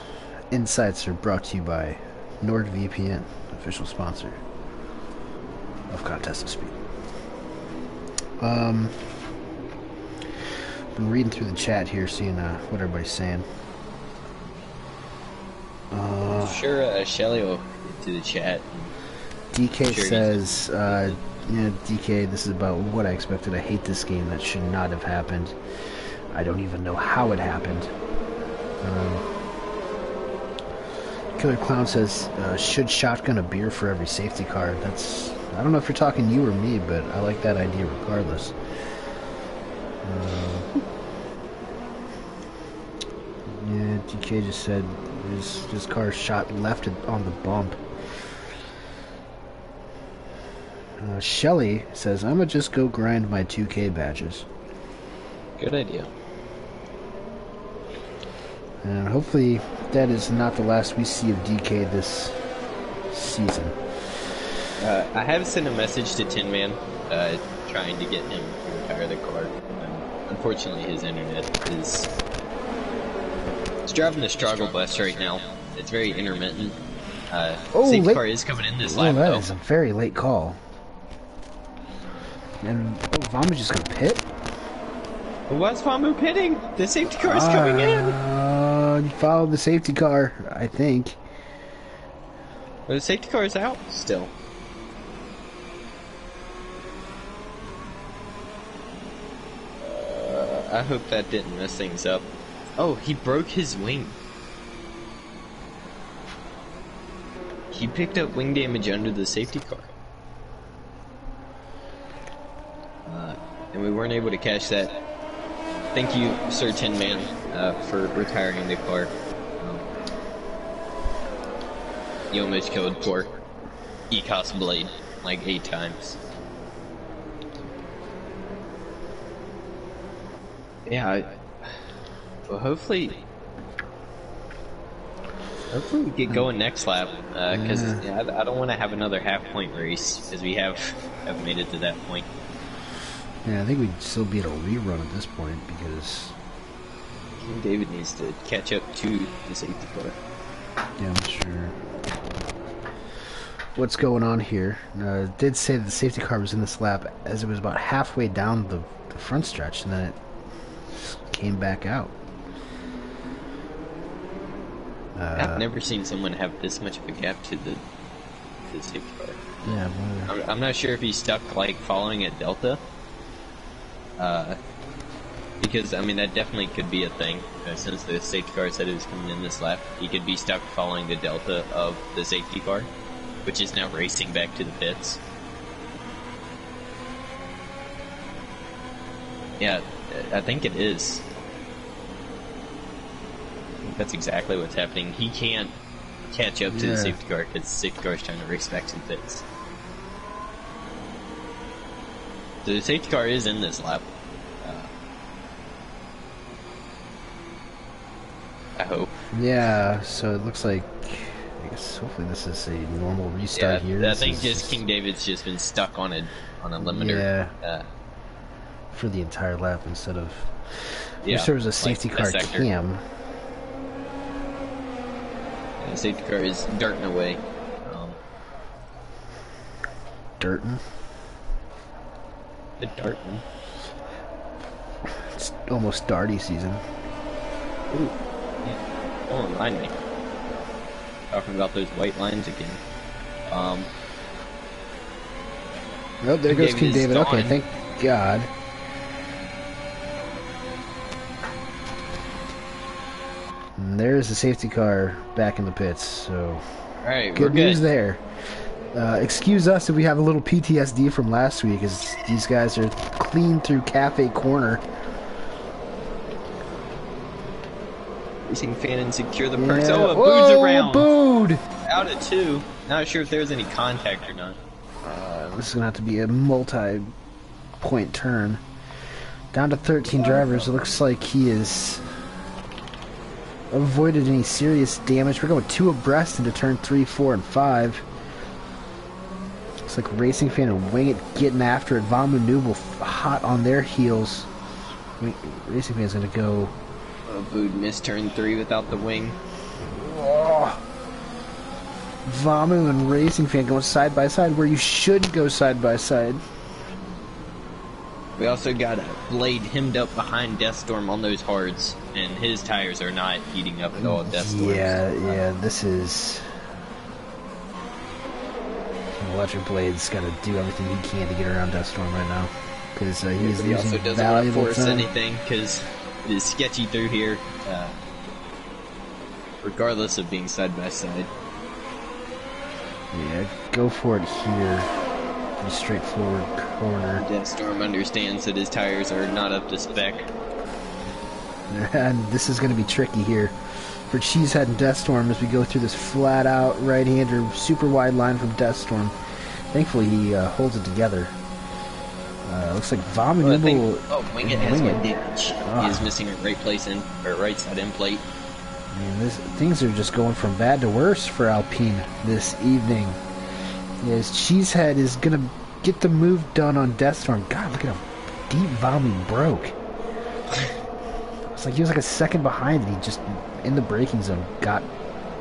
insights are brought to you by NordVPN, official sponsor of Contest of Speed. Been reading through the chat here, seeing what everybody's saying. Sure, Shelly will get to the chat. DK says, DK, this is about what I expected. I hate this game. That should not have happened. I don't even know how it happened. Killer Clown says, should shotgun a beer for every safety car. That's, I don't know if you're talking you or me, but I like that idea regardless. Yeah, DK just said his car shot left on the bump. Shelly says, I'm gonna just go grind my 2K badges. Good idea. And hopefully that is not the last we see of DK this season. I have sent a message to Tin Man, trying to get him to retire the car. Unfortunately, his internet is... He's driving the struggle bus right now. It's very intermittent. Safety car is coming in this lap, that though. is a very late call. And Vamu just gonna pit? What's Vamu pitting? The safety car is coming in! You followed the safety car, I think. Well, the safety car is out still. I hope that didn't mess things up. Oh, he broke his wing. He picked up wing damage under the safety car. And we weren't able to catch that. Thank you, Sir Tin Man, for retiring the car. You almost killed poor Ecos Blade like 8 times. Yeah, well, hopefully we get going next lap, because I don't want to have another half-point race, because we have made it to that point. Yeah, I think we'd still be at a rerun at this point, because King David needs to catch up to the safety car. Yeah, I'm sure. What's going on here? It did say that the safety car was in this lap as it was about halfway down the front stretch, and then it came back out. I've never seen someone have this much of a gap to the safety car. Yeah, I'm not sure if he's stuck like following a delta. Because I mean that definitely could be a thing. Since the safety car said it was coming in this lap, he could be stuck following the delta of the safety car, which is now racing back to the pits. Yeah, I think it is. I think that's exactly what's happening. He can't catch up to the safety car because the safety car is trying to race back to the pits. So the safety car is in this lap. I hope. Yeah, so it looks like, I guess hopefully this is a normal restart here. I think King David's just been stuck on a limiter. Yeah. For the entire lap instead of... Yeah, there was a safety car cam. The safety car is darting away. Darting? The darting. It's almost darty season. Ooh. Yeah. Don't remind me. Talking about those white lines again. Oh, there goes King David. Okay, thank God. And there's the safety car back in the pits, so... Alright, good news there. Excuse us if we have a little PTSD from last week, as these guys are clean through Cafe Corner. Racing fan and secure the perks. Yeah. Oh, boo's around. Booed! Out at 2. Not sure if there's any contact or not. This is going to have to be a multi-point turn. Down to 13 drivers. It looks like he has avoided any serious damage. We're going 2 abreast into turn 3, 4, and 5. Looks like Racing Fan and Wing It getting after it. Vamu Nooble hot on their heels. Racing Fan's going to go... Bood missed turn 3 without the wing. Oh. Vamu and Racing Fan going side by side where you should go side by side. We also got a Blade hemmed up behind Deathstorm on those hards, and his tires are not heating up at all. Deathstorm. Yeah, this is... Electric Blade's got to do everything he can to get around Deathstorm right now, because he's he also doesn't want to force anything, because it is sketchy through here, regardless of being side by side. Yeah, go for it here. Pretty straightforward corner. Deathstorm understands that his tires are not up to spec. And this is going to be tricky here for Cheesehead and Deathstorm as we go through this flat-out right-hander, super wide line from Deathstorm. Thankfully, he holds it together. Looks like Vamu will... Wing It has wing damage. He is missing a right place in, or right side end plate. I mean, things are just going from bad to worse for Alpine this evening. As Cheesehead is going to get the move done on Deathstorm. God, look at how deep Vamu broke. It's like he was like a second behind, and he just, in the braking zone, got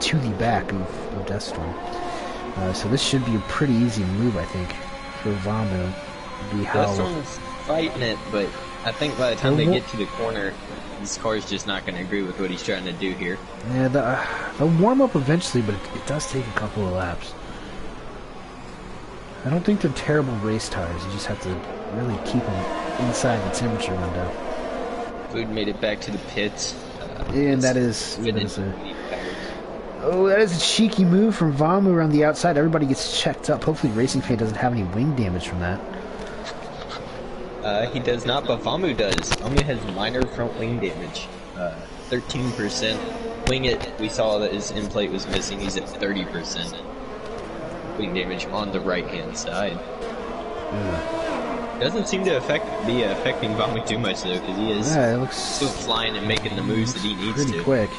to the back of Deathstorm. So this should be a pretty easy move, I think, for Vamu. Deathstorm's fighting it, but I think by the time they get to the corner, his car's just not going to agree with what he's trying to do here. Yeah, they'll warm up eventually, but it does take a couple of laps. I don't think they're terrible race tires. You just have to really keep them inside the temperature window. Food made it back to the pits. And that is a cheeky move from Vamu around the outside. Everybody gets checked up. Hopefully Racing Fan doesn't have any wing damage from that. He does not, but Vamu does. Vamu has minor front wing damage. 13%. Wing It, we saw that his end plate was missing. He's at 30% wing damage on the right-hand side. Doesn't seem to be affecting Vamu too much, though, because he is still flying and making the moves that he needs pretty to. Quick.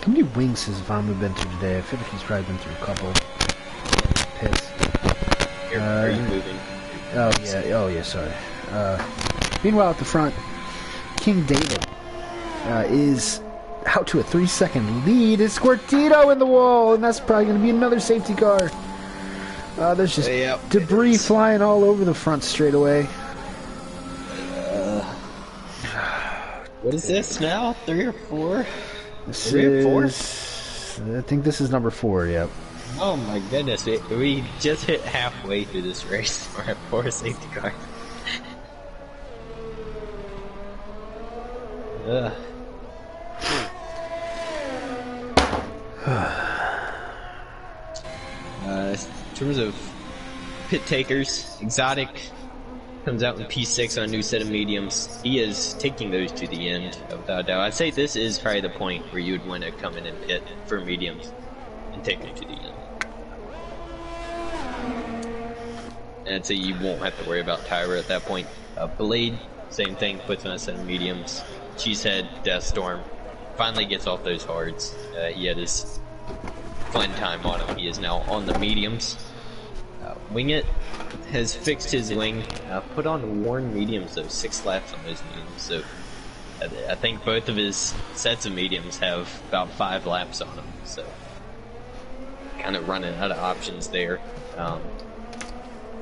How many wings has Vamu been through today? I feel like he's probably been through a couple. Pits. Are you moving? Oh yeah, sorry. Meanwhile, at the front, King David is out to a 3-second lead. It's Squirtito in the wall, and that's probably going to be another safety car. There's just debris flying all over the front straightaway. What is this now? 3 or 4? This is... I think this is number 4, yep. Oh my goodness, we just hit halfway through this race. We're at 4 safety cars. In terms of pit takers, Exotic comes out in P6 on a new set of mediums. He is taking those to the end, without a doubt. I'd say this is probably the point where you would want to come in and pit for mediums and take them to the end. And I'd say you won't have to worry about tire at that point. Blade, same thing, puts on a set of mediums. Cheesehead, Deathstorm, finally gets off those hards. He had his fun time on him. He is now on the mediums. Wing It has fixed his wing, put on worn mediums, though, 6 laps on those mediums. So I think both of his sets of mediums have about 5 laps on them. So kind of running out of options there.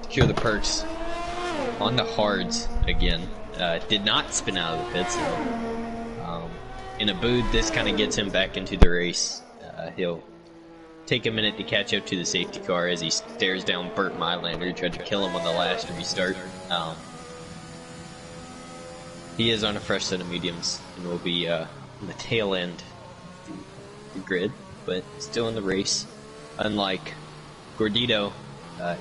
Secure the perks on the hards again. Did not spin out of the pits though. In a boot, this kind of gets him back into the race. He'll take a minute to catch up to the safety car as he stares down Burt Mylander, who tried to kill him on the last restart. He is on a fresh set of mediums and will be on the tail end of the grid, but still in the race. Unlike Gordito,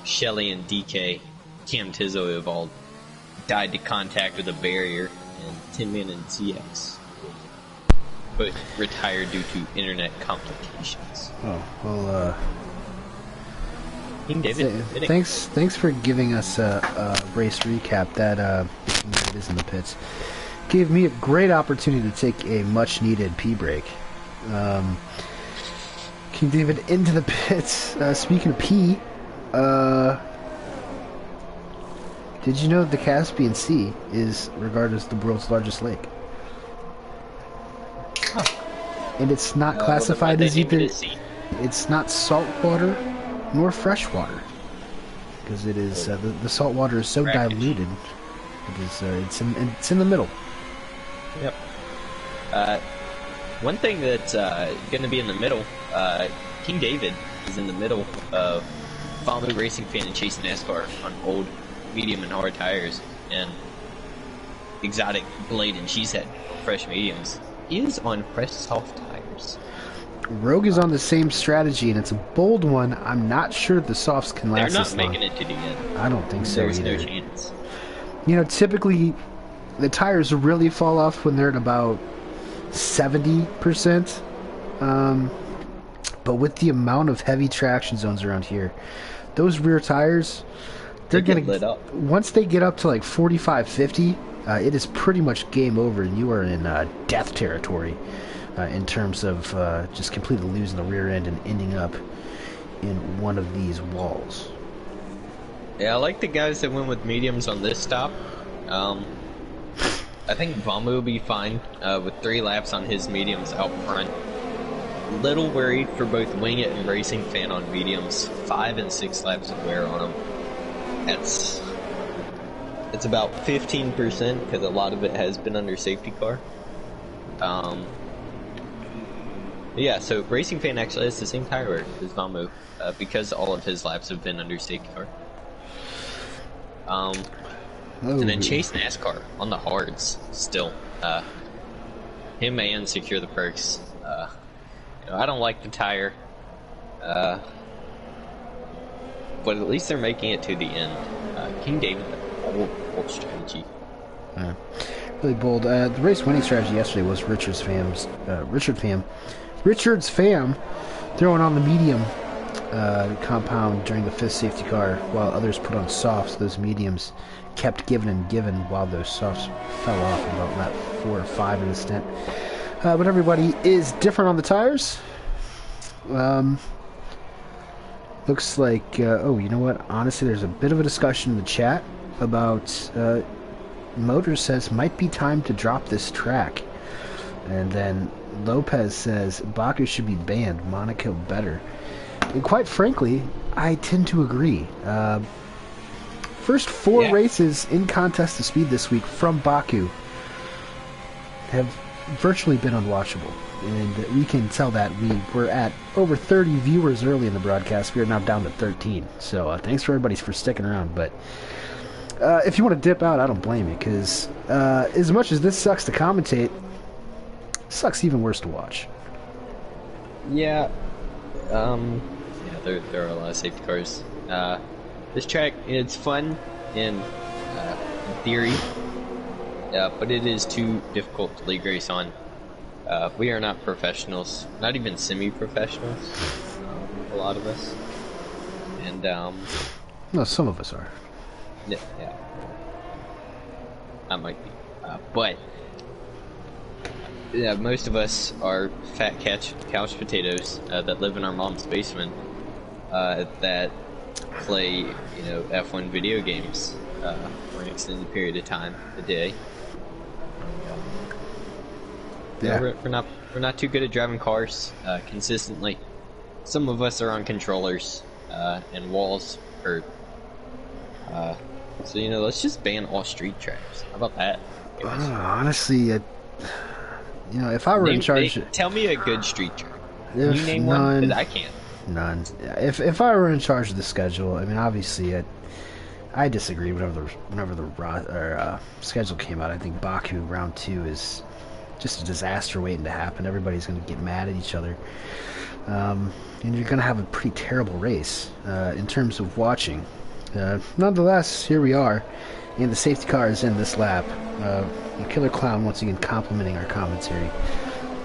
Shelly, and DK, Cam Tizzo have all died to contact with a barrier, and Tin Man and ZX both retired due to internet complications. Oh, well, King David, thanks for giving us a race recap. That it is in the pits. Gave me a great opportunity to take a much-needed pee break. King David into the pits. Speaking of pee, Did you know the Caspian Sea is regarded as the world's largest lake? Huh. And it's not Well, classified then as why'd they name either. it a sea? It's not salt water nor fresh water, because it is the salt water is so Brackish. diluted. It's in the middle. Yep. One thing that's going to be in the middle, King David is in the middle of following Racing Fan and chasing NASCAR on old, medium, and hard tires, and exotic blade and cheesehead fresh mediums. He is on fresh soft tires. Rogue is on the same strategy, and it's a bold one. I'm not sure the softs can They're last not this long. making it to the end. I don't think so There's either. no chance. You know, typically the tires really fall off when they're at about 70%. But with the amount of heavy traction zones around here, those rear tires, they're They get going lit up. once they get up to like 45, 50, it is pretty much game over, and you are in death territory in terms of just completely losing the rear end and ending up in one of these walls. Yeah, I like the guys that went with mediums on this stop. I think Vamu will be fine with 3 laps on his mediums out front. Little worried for both Wing It and Racing Fan on mediums. 5 and 6 laps of wear on them. It's about 15% because a lot of it has been under safety car. Yeah, so Racing Fan actually has the same tire wear as Vamu because all of his laps have been under safety car. And then Chase NASCAR on the hards still. Him and Secure the Perks. I don't like the tire, but at least they're making it to the end. King David, bold strategy. Really bold. The race winning strategy yesterday was Richard's fam throwing on the medium compound during the 5th safety car, while others put on softs. Those mediums kept giving and giving while those softs fell off about lap 4 or 5 in the stint. But everybody is different on the tires. Looks like, oh, you know what? Honestly, there's a bit of a discussion in the chat about Motors says might be time to drop this track. And then Lopez says Baku should be banned, Monaco better. And quite frankly, I tend to agree. First 4 races in Contest of Speed this week from Baku have virtually been unwatchable. And we can tell that we were at over 30 viewers early in the broadcast. We are now down to 13. So thanks for everybody for sticking around. But if you want to dip out, I don't blame you, because as much as this sucks to commentate, it sucks even worse to watch. Yeah. There are a lot of safety cars. This track, it's fun in theory, but it is too difficult to league race on. We are not professionals, not even semi-professionals, a lot of us. And, No, some of us are. yeah. I might be. But, yeah, most of us are fat couch potatoes that live in our mom's basement that play, F1 video games for an extended period of time a day. Yeah. We're not too good at driving cars consistently. Some of us are on controllers and walls hurt. So let's just ban all street tracks. How about that? Honestly, if I were in charge, tell me a good street track. Can you name one? 'Cause I can't. None. If I were in charge of the schedule, I mean, obviously, I disagree. Whenever the schedule came out, I think Baku round 2 is just a disaster waiting to happen. Everybody's going to get mad at each other, and you're going to have a pretty terrible race in terms of watching. Nonetheless, here we are, and the safety car is in this lap. Killer Clown once again complimenting our commentary.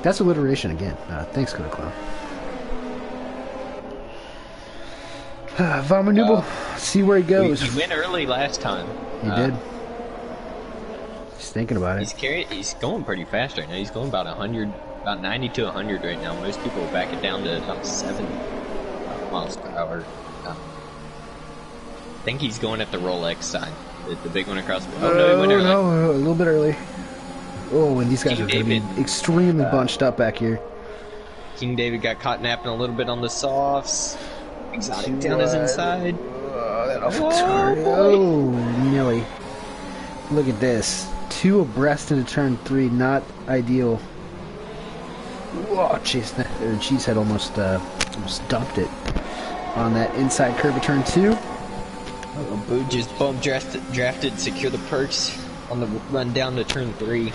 That's alliteration again. Thanks, Killer Clown. Vamanubal, see where he goes. He went early last time. He did. He's thinking about it. He's going pretty fast right now. He's going about 100, about 90 to 100 right now. Most people will back it down to about 70 miles per hour. I think he's going at the Rolex sign. The big one across. Oh no, he went early. No, a little bit early. Oh, and these guys King are going to be extremely bunched up back here. King David got caught napping a little bit on the softs. Exotic down his inside. That awful turn. Oh, nearly. Look at this. 2 abreast into turn 3. Not ideal. Whoa, Cheesehead almost dumped it on that inside curve of turn 2. Oh, Boo just bump drafted, secure the perks on the run down to turn 3.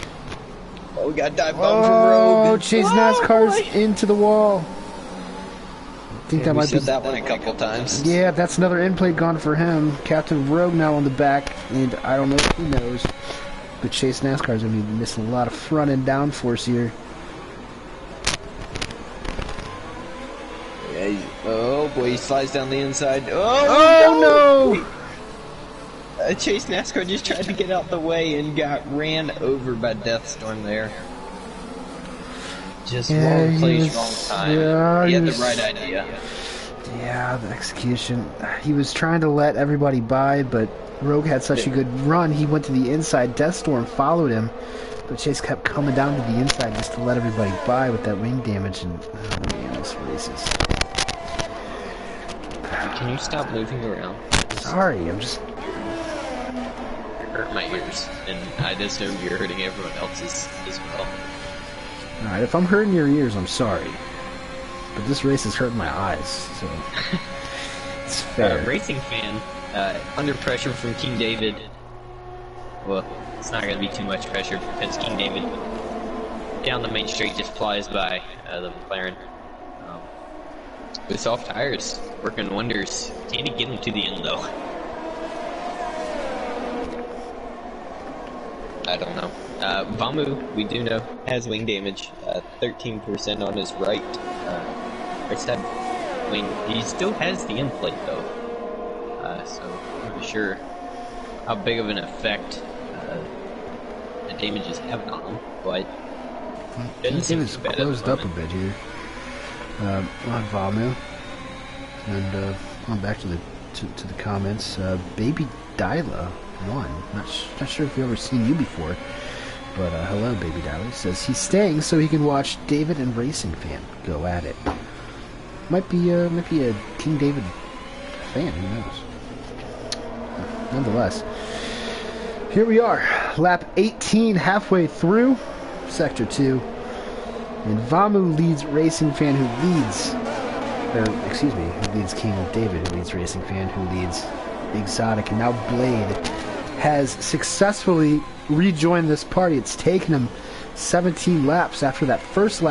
Oh, we got dive bomb from Rogue. Oh, Chase NASCAR's into the wall. I think that might be that one a couple times. Yeah, that's another end plate gone for him. Captain Rogue now on the back, and I don't know if he knows, but Chase NASCAR's going to be missing a lot of front and downforce here. Yeah, oh boy, he slides down the inside. Oh no! Chase NASCAR just tried to get out the way and got ran over by Deathstorm there. Just wrong place, wrong time. Yeah, he had the right idea. Yeah, the execution. He was trying to let everybody by, but Rogue had such a good run. He went to the inside. Deathstorm followed him, but Chase kept coming down to the inside just to let everybody by with that wing damage. And oh man, this race is. Can you stop moving around? Sorry, I'm just. Hurt my ears, and I assume you're hurting everyone else's as well. Alright, if I'm hurting your ears, I'm sorry. But this race is hurting my eyes, so it's fair. Racing fan, under pressure from King David. Well, it's not going to be too much pressure because King David down the main straight just flies by the McLaren. With soft tires, working wonders. Can't he get him to the end though? I don't know. Vamu, we do know, has wing damage. 13% on his right. I said, I mean, he still has the end plate though. So I'm not sure how big of an effect the damage is having on him, but he was closed up a bit here on Vamu. And going back to the comments, Baby Dyla won. Not sure if we've ever seen you before, but hello, Baby Dyla. Says he's staying so he can watch David and Racing Fan go at it. Might be a King David fan. Who knows? Nonetheless, here we are, lap 18, halfway through Sector 2, and Vamu leads Racing Fan, who leads. Who leads King David, who leads Racing Fan, who leads Exotic, and now Blade has successfully rejoined this party. It's taken him 17 laps after that first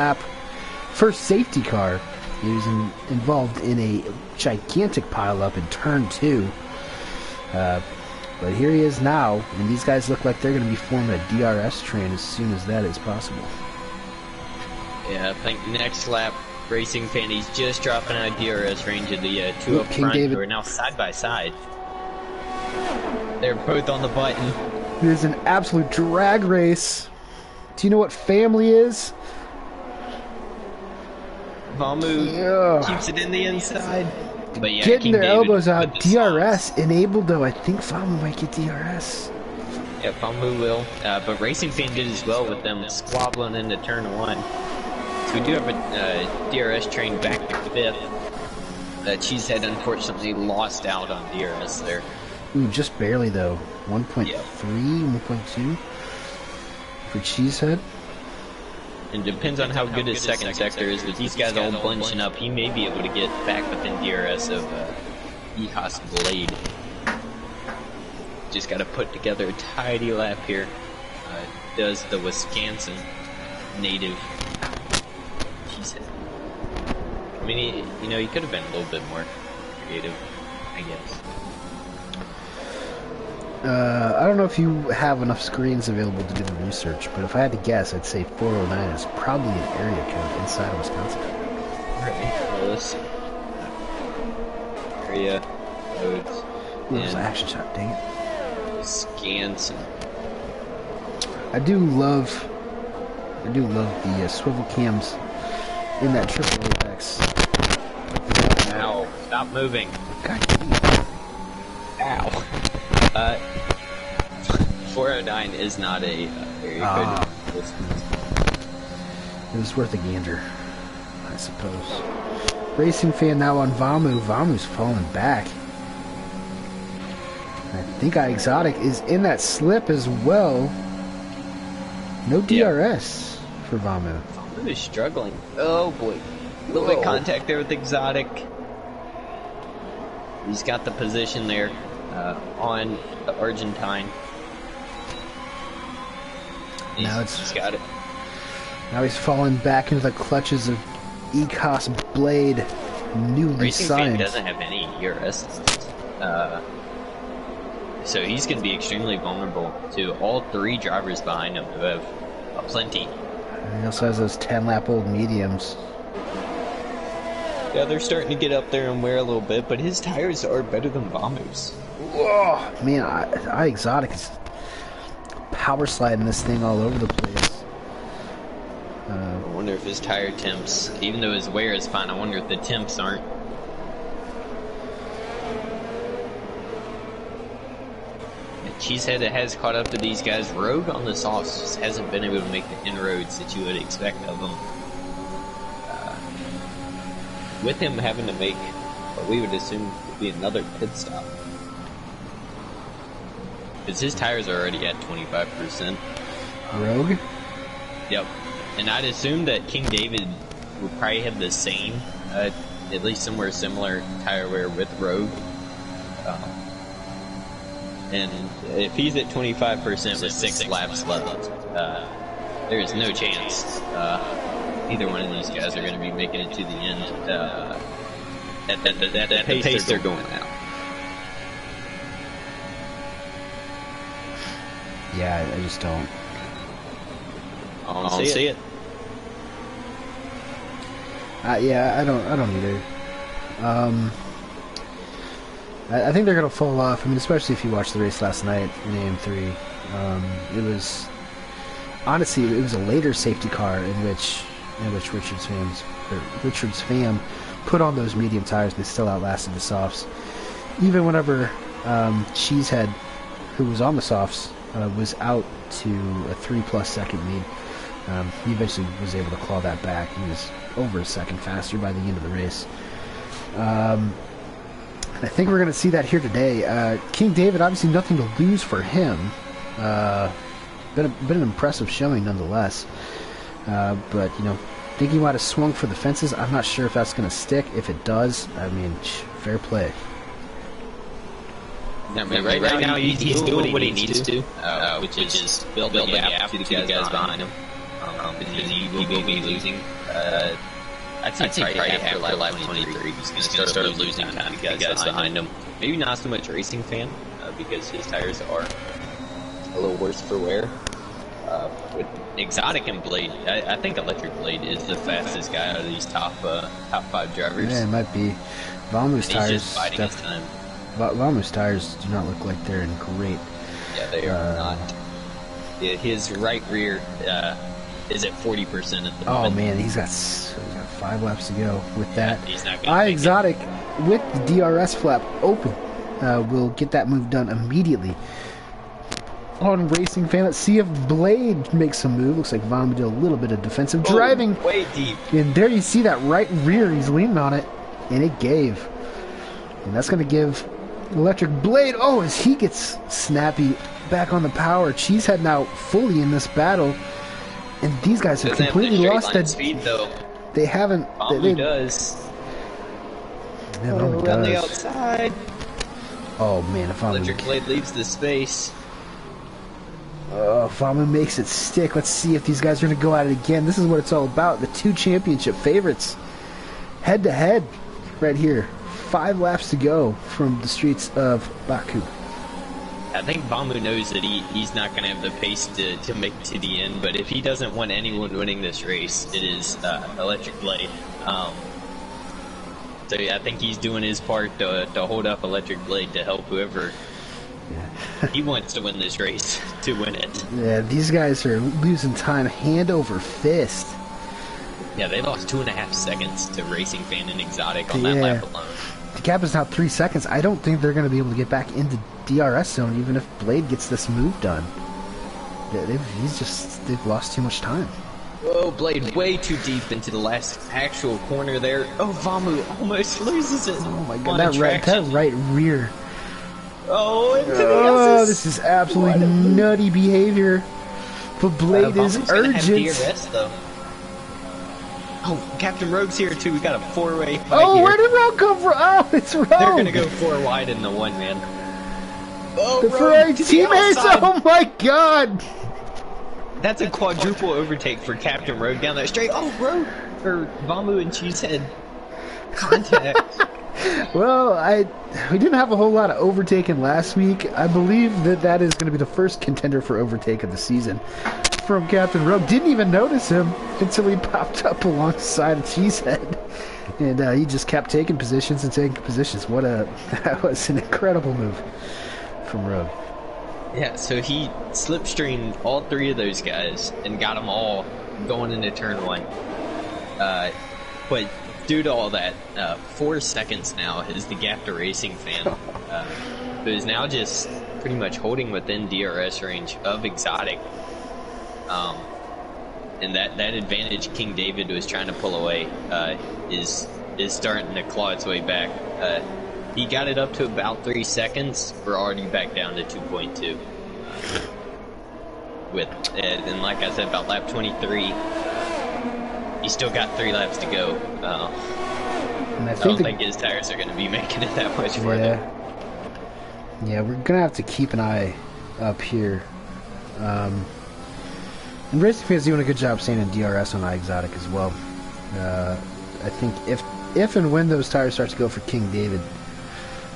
safety car. He was involved in a gigantic pileup in turn 2. But here he is now, and these guys look like they're going to be forming a DRS train as soon as that is possible. Yeah, I think next lap, Racing Fan, he's just dropping out of DRS range of the two up King front David. who are now side by side. They're both on the button. It is an absolute drag race. Do you know what family is? Vamu keeps it in the inside. But yeah, getting King their David elbows out. with the DRS enabled, though. I think Vamu might get DRS. Yeah, Vamu will. But Racing Fan did as well with them squabbling into turn 1. So we do have a DRS train back to 5th. Cheesehead unfortunately lost out on DRS there. Ooh, just barely though. 1.3, 1.2 for Cheesehead. And depends on how good his second sector is. With these guys all bunching up, he may be able to get back within DRS of Ehas Blade. Just got to put together a tidy lap here. Does the Wisconsin native Cheesehead. I mean, he could have been a little bit more creative, I guess. I don't know if you have enough screens available to do the research, but if I had to guess, I'd say 409 is probably an area code inside of Wisconsin. Right, well, let's see. Area codes. It was an action shot, dang it. Wisconsin. I do love the swivel cams in that triple apex. Ow, stop moving. God, Ow. 409 is not a very good distance. It was worth a gander, I suppose. Racing fan now on Vamu. Vamu's falling back. I think Exotic is in that slip as well. No DRS for Vamu. Vamu is struggling. Oh boy. A little bit contact there with Exotic. He's got the position there on the Argentine. He's got it. Now he's falling back into the clutches of Ecos Blade, newly Racing signed. Fan doesn't have any DRS. So he's going to be extremely vulnerable to all three drivers behind him who have plenty. And he also has those 10-lap-old mediums. Yeah, they're starting to get up there and wear a little bit, but his tires are better than Vamu's. Whoa, man, Exotic is power sliding this thing all over the place. I wonder if his tire temps, even though his wear is fine, I wonder if the temps aren't. Cheesehead has caught up to these guys. Rogue on the softs just hasn't been able to make the inroads that you would expect of him. With him having to make what we would assume would be another pit stop. Because his tires are already at 25%. Rogue? Yep. And I'd assume that King David would probably have the same, at least somewhere similar tire wear with Rogue. And if he's at 25% with 6 laps left, there is no chance either one of these guys are going to be making it to the end at the pace they're going now. Yeah, I just don't. I don't see it. Yeah, I don't either. I think they're gonna fall off. I mean, especially if you watched the race last night in AM3. It was honestly it was a later safety car in which Richard's fam put on those medium tires. They still outlasted the softs. Even whenever Cheesehead, who was on the softs, was out to a 3+ second lead, he eventually was able to claw that back. He was over a second faster by the end of the race. I think we're going to see that here today. King David, obviously nothing to lose for him. Been an impressive showing nonetheless. But, you know, think he might have swung for the fences. I'm not sure if that's going to stick. If it does, I mean, fair play. I mean, right now he's doing what he needs to, which is build a gap to the guys behind him. Because he will be losing. I'd say probably after lap 23, he's going to start losing time to the guys behind him. Maybe not so much Racing Fan, because his tires are a little worse for wear. With Exotic and Blade, I think Electric Blade is the fastest guy out of these top 5 drivers. Yeah, it might be. Vamu's tires. He's just biding his time. Vamu's tires do not look like they're in great. Yeah, they are not. Yeah, his right rear is at 40% at the moment. Oh man, he's got 5 laps to go with that. He's not gonna make Exotic with the DRS flap open will get that move done immediately. On Racing Fan, let's see if Blade makes a move. Looks like Vamu did a little bit of defensive driving. Way deep. And there you see that right rear. He's leaning on it, and it gave. And that's going to give Electric Blade. Oh, as he gets snappy back on the power. Cheesehead now fully in this battle. And these guys have completely lost that speed, though. They haven't. Vamu does. Yeah, Vamu around does. the outside. Oh man, if Vamu. Electric Blade leaves the space. Oh, Vamu makes it stick. Let's see if these guys are going to go at it again. This is what it's all about. The 2 championship favorites. Head to head right here. 5 laps to go from the streets of Baku. I think Vamu knows that he's not going to have the pace to make it to the end, but if he doesn't want anyone winning this race, it is Electric Blade. So yeah, I think he's doing his part to hold up Electric Blade to help whoever he wants to win this race to win it. Yeah, these guys are losing time hand over fist. Yeah, they lost 2.5 seconds to Racing Fan and Exotic on that lap alone. the gap is now 3 seconds. I don't think they're going to be able to get back into DRS zone even if Blade gets this move done. They've lost too much time. Whoa, Blade way too deep into the last actual corner there. Oh, Vamu almost loses it. Oh my god, that right rear. Oh, into the this is absolutely nutty behavior. But Blade is urgent. DRS, though. Oh, Captain Rogue's here too. We got a four-way fight here. Where did Rogue come from? Oh, it's Rogue. They're gonna go four wide in the one, man. Oh, the Ferrari teammates! Oh my god! That's a quadruple overtake for Captain Rogue down that straight. Oh, Rogue or Vamu and Cheesehead contact. Well, we didn't have a whole lot of overtaking last week. I believe that is going to be the first contender for overtake of the season from Captain Rogue. Didn't even notice him until he popped up alongside of Cheesehead, and he just kept taking positions and taking positions. That was an incredible move from Rogue. Yeah, so he slipstreamed all three of those guys and got them all going into turn one. But due to all that, 4 seconds now is the gap to Racing Fan, who is now just pretty much holding within DRS range of Exotic. And that advantage King David was trying to pull away is starting to claw its way back. He got it up to about 3 seconds. We're already back down to 2.2. And like I said, about lap 23, he still got 3 laps to go. And I don't think his tires are going to be making it that much further. Yeah, we're going to have to keep an eye up here. And Racing Fan is doing a good job staying in DRS on iExotic as well. I think if and when those tires start to go for King David,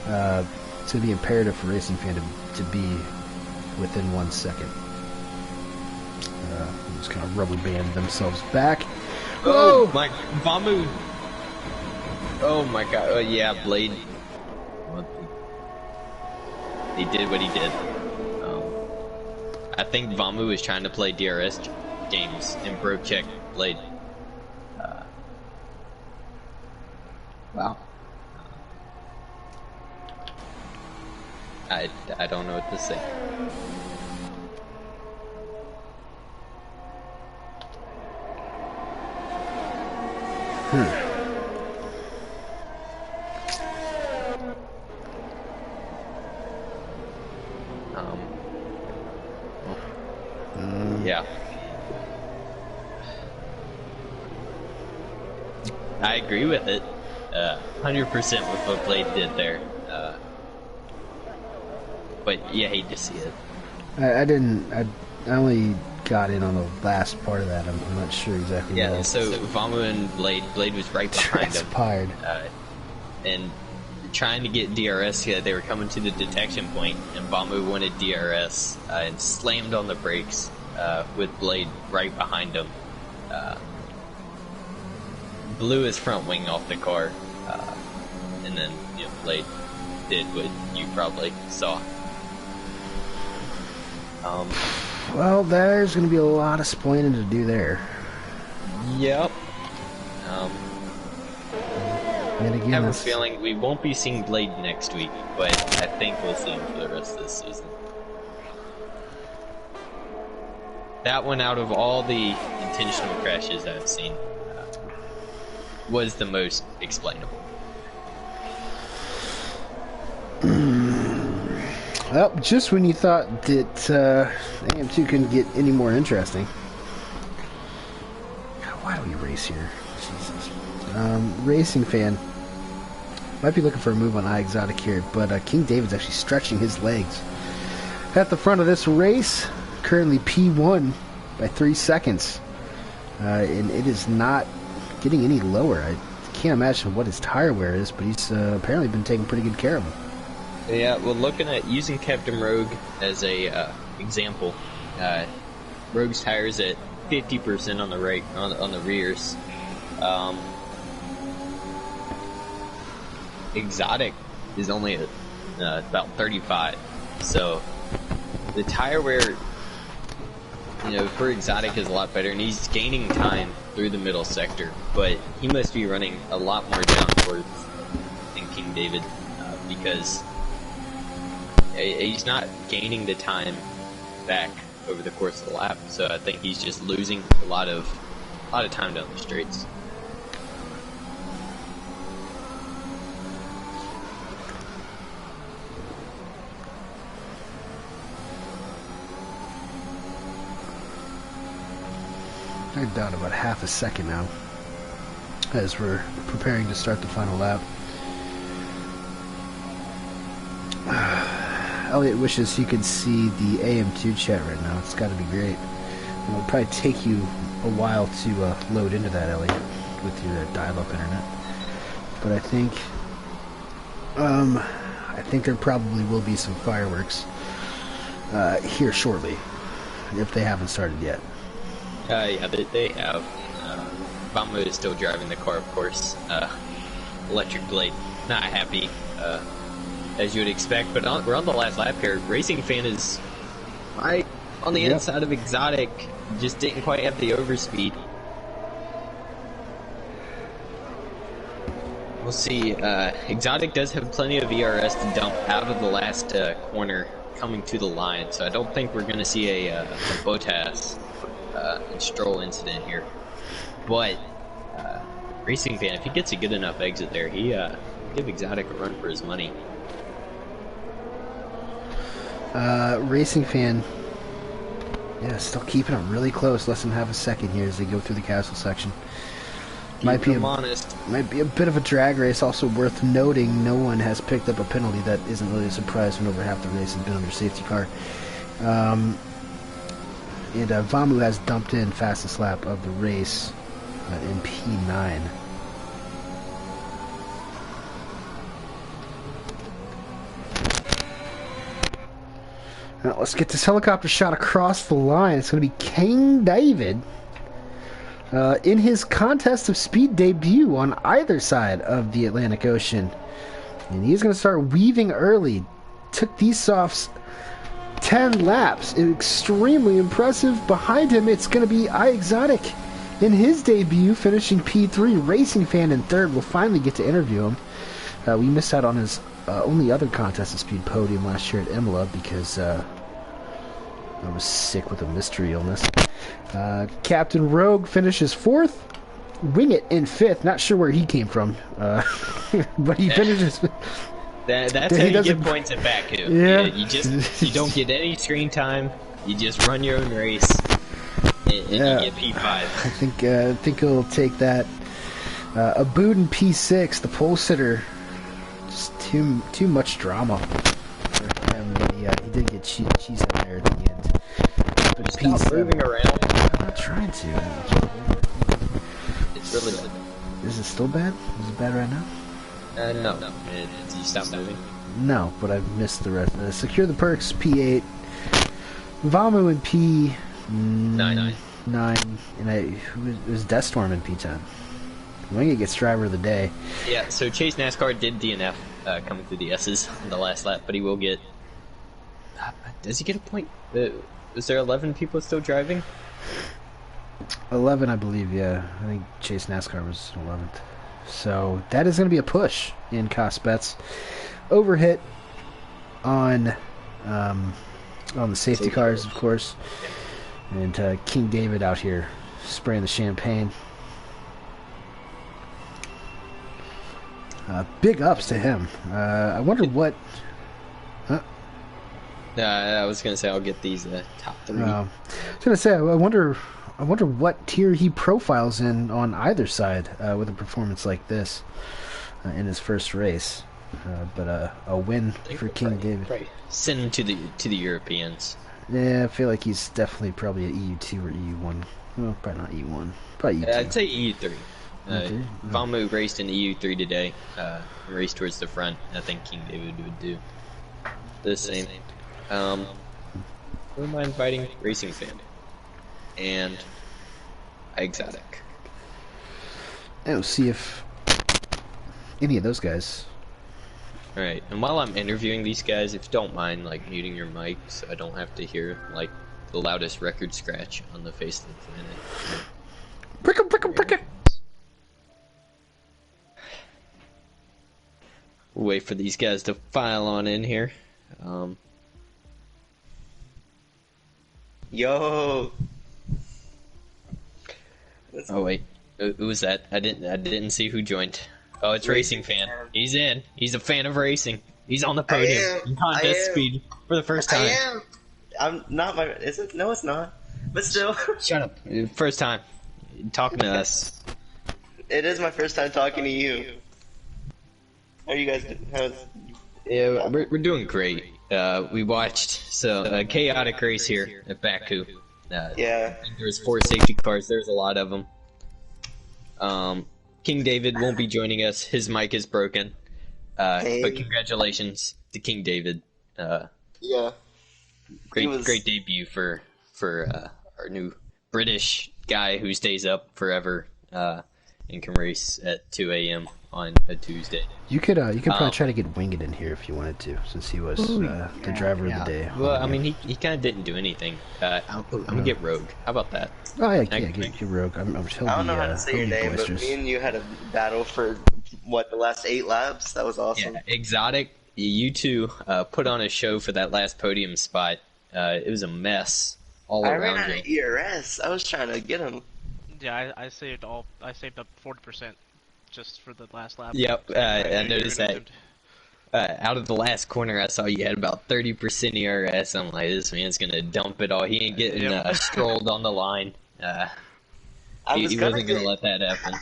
it's going to be imperative for Racing Fan to be within 1 second. Just kind of rubber band themselves back. Oh my, Vamu! Oh my god! Oh yeah, Blade. He did what he did. I think Vamu was trying to play DRS games and broke check Blade. Wow. I don't know what to say. Yeah. I agree with it. 100% with what Blade did there. But you hate to see it. I only got in on the last part of that. I'm not sure exactly. Yeah, so Vamu and Blade was right behind him. And trying to get DRS, they were coming to the detection point, and Vamu wanted DRS and slammed on the brakes with Blade right behind him. Blew his front wing off the car, and then Blade did what you probably saw. Well, there's going to be a lot of splaining to do there. Yep. And again, I have a feeling we won't be seeing Blade next week, but I think we'll see him for the rest of this season. That one, out of all the intentional crashes I've seen, was the most explainable. Well, just when you thought that AM2 couldn't get any more interesting. God, why do we race here? Jesus. Racing Fan might be looking for a move on iExotic here, but King David's actually stretching his legs. At the front of this race, currently P1 by 3 seconds. And it is not getting any lower. I can't imagine what his tire wear is, but he's apparently been taking pretty good care of him. Yeah, well, looking at using Captain Rogue as a example, Rogue's tires at 50% on the right, on the rears. Exotic is only at about 35, so the tire wear, for Exotic is a lot better, and he's gaining time through the middle sector, but he must be running a lot more down towards than King King David because he's not gaining the time back over the course of the lap. So I think he's just losing a lot of time down the straights. They're down about half a second now as we're preparing to start the final lap. Elliot wishes he could see the AM2 chat right now. It's got to be great. It'll probably take you a while to load into that, Elliot, with your dial-up internet. But I think there probably will be some fireworks here shortly, if they haven't started yet. Yeah, they have. Vamo is still driving the car, of course. Electric Blade, not happy, as you would expect. But we're on the last lap here. Racing Fan is right on the inside of Exotic. Just didn't quite have the overspeed. We'll see. Exotic does have plenty of ERS to dump out of the last corner coming to the line. So I don't think we're going to see a Bottas and Stroll incident here. But Racing Fan, if he gets a good enough exit there, he give Exotic a run for his money. Racing Fan, yeah, still keeping it really close. Less than half a second here as they go through the castle section. Might be a bit of a drag race. Also worth noting, no one has picked up a penalty. That isn't really a surprise when over half the race has been under safety car. And Vamu has dumped in fastest lap of the race in P9. Now let's get this helicopter shot across the line. It's going to be King David in his contest of speed debut on either side of the Atlantic Ocean. And he's going to start weaving early. Took these softs 10 laps. Extremely impressive. Behind him, it's going to be Exotic in his debut, finishing P3. Racing Fan in third. We'll finally get to interview him. We missed out on his only other contest of speed podium last year at Imola because I was sick with a mystery illness. Captain Rogue finishes fourth. Wing It in fifth. Not sure where he came from, but he finishes. That's how you get points at Baku. Yeah. You don't get any screen time. You just run your own race, and you get P5. I think he'll take that. Abood in P6. The pole sitter. Just too much drama for him. He did get cheese out there at the end. But Stop moving around. I'm not trying to. It's really bad. Is it still bad? Is it bad right now? No. Did you stop moving? No, but I've missed the rest. Secure the Perks, P8. Vamu in P9. And it was Deathstorm in P10. Wingate gets driver of the day. Yeah, so Chase NASCAR did DNF coming through the S's in the last lap, but he will get... does he get a point? Is there 11 people still driving? 11, I believe, yeah. I think Chase NASCAR was 11th. So that is going to be a push in cost bets. Overhit on the safety cars, of course. And King David out here spraying the champagne. Big ups to him. I wonder what... I was going to say I'll get these top three. I was going to say, I wonder what tier he profiles in on either side with a performance like this in his first race. But a win for King David. Right. Send him to the Europeans. Yeah, I feel like he's definitely probably at EU2 or EU1. Well, probably not EU1. Probably EU2. I'd say EU3. Vamu raced in EU3 today. Raced towards the front. I think King David would do the same. Who am I inviting? Racing Fan. And Exotic. And we'll see if any of those guys. Alright, and while I'm interviewing these guys, if you don't mind, like, muting your mic so I don't have to hear, like, the loudest record scratch on the face of the planet. Prick him, prick him, prick him! We'll wait for these guys to file on in here. Yo. Oh wait, who was that? I didn't see who joined. Oh, it's Racing Fan. He's in. He's a fan of racing. He's on the podium in contest speed for the first time. I am. I'm not my. Is it? No, it's not. But still. Shut up. First time talking to us. It is my first time talking to you. How are you guys doing? Yeah, we're doing great. We watched a chaotic race here at Baku. Yeah. There's 4 safety cars. There's a lot of them. King David won't be joining us. His mic is broken. Hey. But congratulations to King David. Yeah. Great debut for our new British guy who stays up forever and can race at 2 a.m. on a Tuesday. You could probably try to get Winged in here if you wanted to, since he was the driver of the day. Well, I mean, he kind of didn't do anything. I'm gonna get Rogue. How about that? Oh yeah, get Rogue. I don't know how to say your name, but me and you had a battle for the last 8 laps. That was awesome. Yeah, Exotic. You two put on a show for that last podium spot. It was a mess all around. I ran out of ERS. I was trying to get him. Yeah, I saved up 40% just for the last lap. Yep, I noticed that. Out of the last corner, I saw you had about 30% ERS. I'm like, this man's gonna dump it all. He ain't getting strolled on the line. He wasn't gonna let that happen.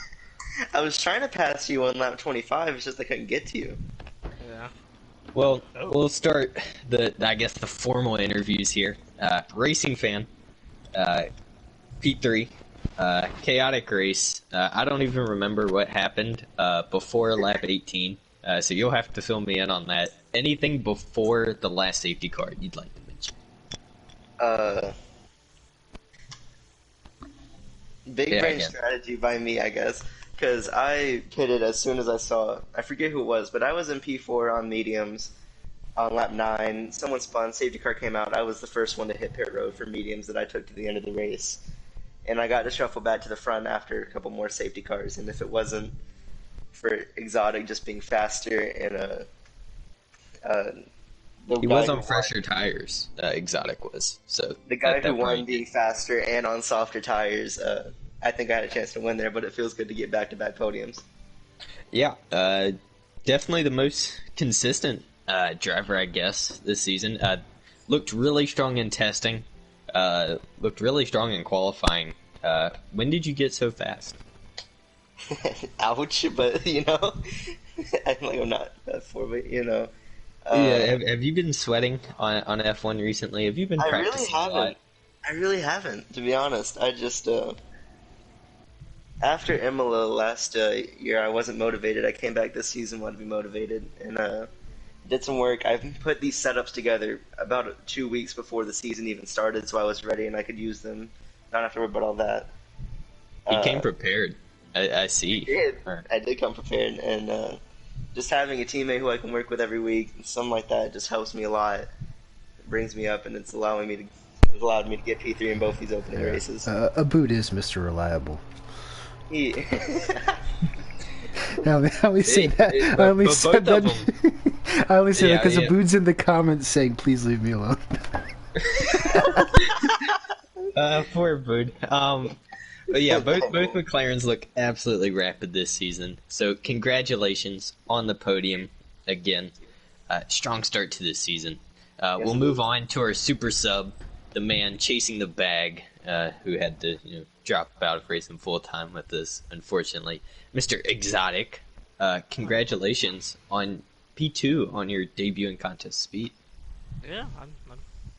I was trying to pass you on lap 25. It's just I couldn't get to you. Yeah. Well, we'll start the formal interviews here. Racing Fan, P3, chaotic race. I don't even remember what happened before lap 18, so you'll have to fill me in on that. Anything before the last safety car you'd like to mention? Big brain strategy by me, I guess. Because I pitted as soon as I saw, I forget who it was, but I was in P4 on mediums on lap 9. Someone spun, safety car came out. I was the first one to hit pit road for mediums that I took to the end of the race. And I got to shuffle back to the front after a couple more safety cars. And if it wasn't for Exotic just being faster and he was on fresher tires, Exotic was. So the guy who won being faster and on softer tires, I think I had a chance to win there, but it feels good to get back-to-back podiums. Yeah, definitely the most consistent driver, I guess, this season. Looked really strong in testing. Looked really strong in qualifying. When did you get so fast? Ouch, but, I'm not F4, but, yeah, have you been sweating on F1 recently? Have you been practicing a lot? I really haven't, to be honest. I just, after Imola last year, I wasn't motivated. I came back this season, wanted to be motivated, and did some work. I've put these setups together about 2 weeks before the season even started, so I was ready and I could use them. Not have to worry about all that. You came prepared. I see. I did come prepared, and just having a teammate who I can work with every week, and something like that, just helps me a lot. It brings me up, and it's allowed me to get P3 in both these opening races. Abood is Mr. Reliable. I only say that. I only said that. I only say that because Abood's in the comments saying, "Please leave me alone." Poor Abood. But yeah, both McLarens look absolutely rapid this season. So congratulations on the podium again. Strong start to this season. We'll move on to our super sub, the man chasing the bag, who had to drop out of racing full time with this, unfortunately. Mr. Exotic, congratulations on P2 on your debut in contest speed. Yeah, I'm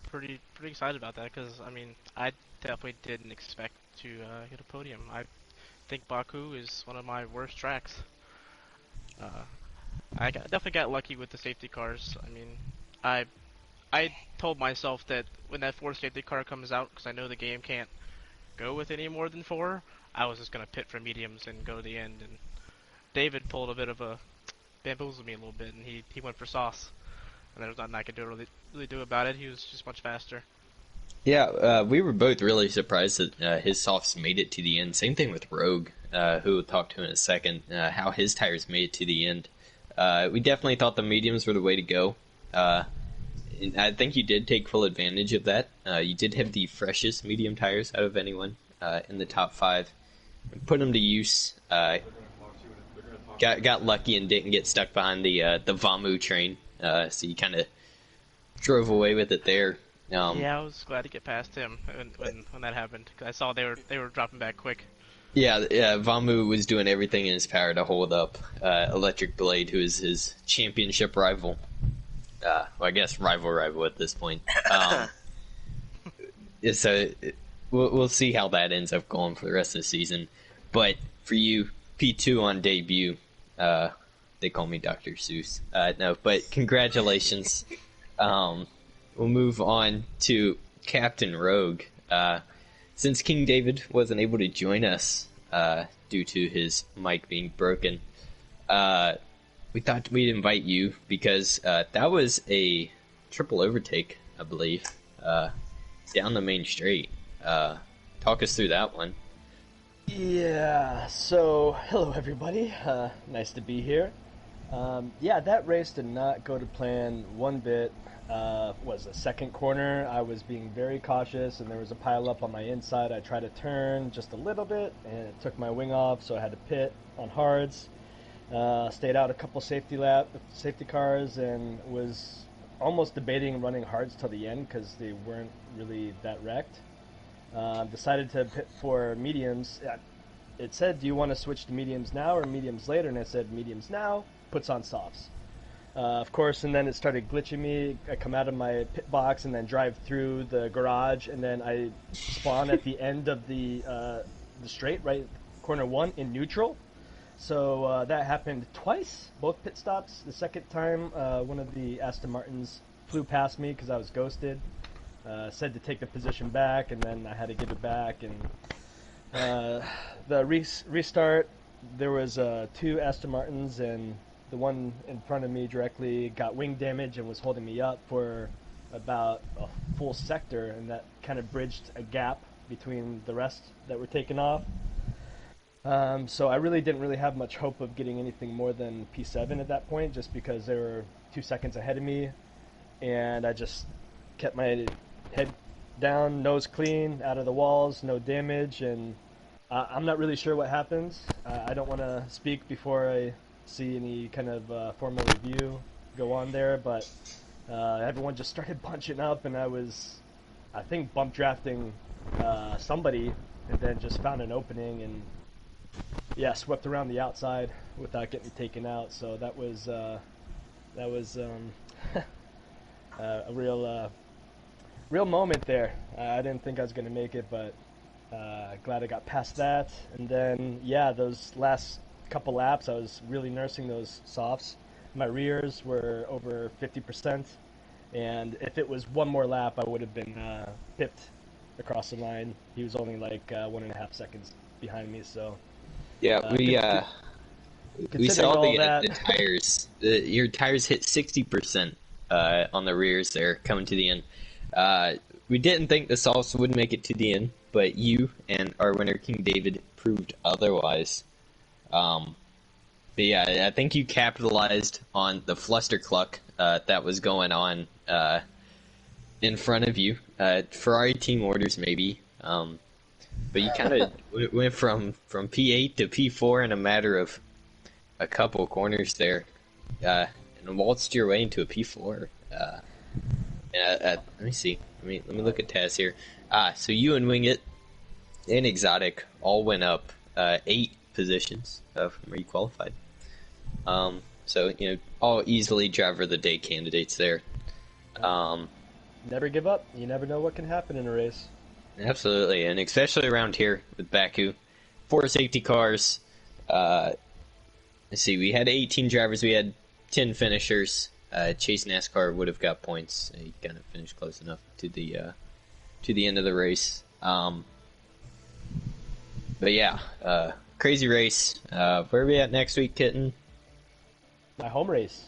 pretty excited about that because I definitely didn't expect to hit a podium. I think Baku is one of my worst tracks. I definitely got lucky with the safety cars. I told myself that when that 4th safety car comes out, because I know the game can't go with any more than 4, I was just going to pit for mediums and go to the end. And David pulled a bit of a bamboozled me a little bit, and he went for sauce. And there was nothing I could really do about it. He was just much faster. Yeah, we were both really surprised that his softs made it to the end. Same thing with Rogue, who we'll talk to in a second, how his tires made it to the end. We definitely thought the mediums were the way to go. And I think you did take full advantage of that. You did have the freshest medium tires out of anyone in the top 5. Put them to use. Got lucky and didn't get stuck behind the Vamu train. So you kind of drove away with it there. Yeah, I was glad to get past him when that happened. 'Cause I saw they were dropping back quick. Yeah, Vamu was doing everything in his power to hold up Electric Blade, who is his championship rival. Well, I guess rival at this point. So we'll see how that ends up going for the rest of the season. But for you, P2 on debut, they call me Dr. Seuss. No, but congratulations. We'll move on to Captain Rogue. Since King David wasn't able to join us due to his mic being broken, we thought we'd invite you because that was a triple overtake, I believe, down the main straight. Talk us through that one. Yeah, so hello everybody. Nice to be here. Yeah, that race did not go to plan one bit. Was the second corner. I was being very cautious, and there was a pile up on my inside. I tried to turn just a little bit, and it took my wing off, so I had to pit on hards. Stayed out a couple safety cars, and was almost debating running hards till the end because they weren't really that wrecked. Decided to pit for mediums. It said, do you want to switch to mediums now or mediums later? And I said, mediums now, puts on softs. Of course, and then it started glitching me. I come out of my pit box and then drive through the garage, and then I spawn at the end of the straight, right, corner 1 in neutral. So that happened twice, both pit stops. The second time, one of the Aston Martins flew past me because I was ghosted. Said to take the position back, and then I had to give it back. And the restart, there was 2 Aston Martins, and the one in front of me directly got wing damage and was holding me up for about a full sector, and that kind of bridged a gap between the rest that were taken off. So I really didn't have much hope of getting anything more than P7 at that point, just because they were 2 seconds ahead of me, and I just kept my head down, nose clean, out of the walls, no damage, and I'm not really sure what happens. I don't want to speak before I see any kind of formal review go on there, but everyone just started bunching up, and I was, I think, bump drafting somebody, and then just found an opening, and yeah, swept around the outside without getting taken out. So that was a real moment there. I didn't think I was going to make it, but glad I got past that. And then, yeah, those last couple laps, I was really nursing those softs. My rears were over 50%, and if it was one more lap, I would have been pipped across the line. He was only like 1.5 seconds behind me, so... Yeah, we saw the tires. Your tires hit 60% on the rears there coming to the end. We didn't think the softs would make it to the end, but you and our winner King David proved otherwise. But yeah, I think you capitalized on the flustercluck that was going on in front of you. Ferrari team orders maybe. But you kind of went from P8 to P4 in a matter of a couple corners there, and waltzed your way into a P4. Let me see. Let me look at Taz here. So you and Wingit and Exotic all went up 8 positions from where you qualified. So all easily driver of the day candidates there. Never give up. You never know what can happen in a race. Absolutely, and especially around here with Baku. 4 safety cars. Let's see, we had 18 drivers, we had 10 finishers. Chase NASCAR would have got points. He kind of finished close enough to the end of the race. But yeah, crazy race. Where are we at next week, Kitten? My home race.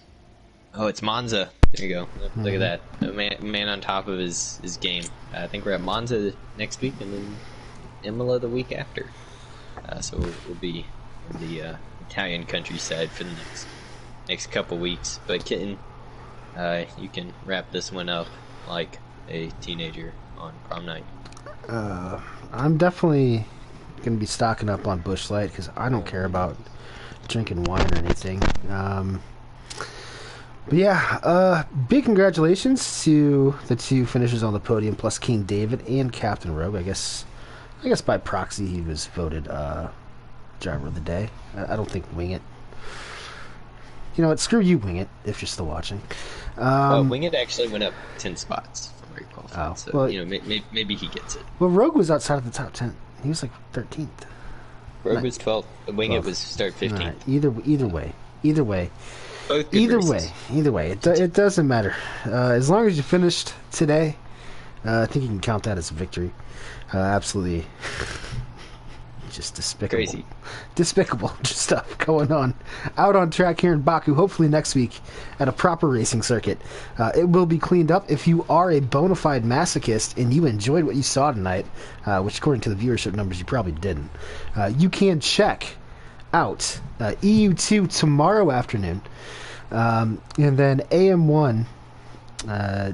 Oh, it's Monza. There you go. Look at that. A man on top of his game. I think we're at Monza next week, and then Imola the week after. So we'll be in the Italian countryside for the next next couple weeks. But Kitten, you can wrap this one up like a teenager on prom night. I'm definitely gonna be stocking up on Busch Light because I don't care about drinking wine or anything. But yeah, big congratulations to the two finishers on the podium, plus King David and Captain Rogue. I guess by proxy he was voted driver of the day. I don't think Wing It. You know what? Screw you, Wing It, if you're still watching. Wing It actually went up 10 spots from where he qualified. Oh, so, well, maybe he gets it. Well, Rogue was outside of the top 10. He was like 13th. Rogue was 12th. Wing It was start 15th. Right. Either way. Both good races. Either way, it doesn't matter. As long as you finished today, I think you can count that as a victory. Absolutely, just despicable stuff going on out on track here in Baku. Hopefully next week at a proper racing circuit, it will be cleaned up. If you are a bona fide masochist and you enjoyed what you saw tonight, which according to the viewership numbers you probably didn't, you can check out EU2 tomorrow afternoon, and then AM1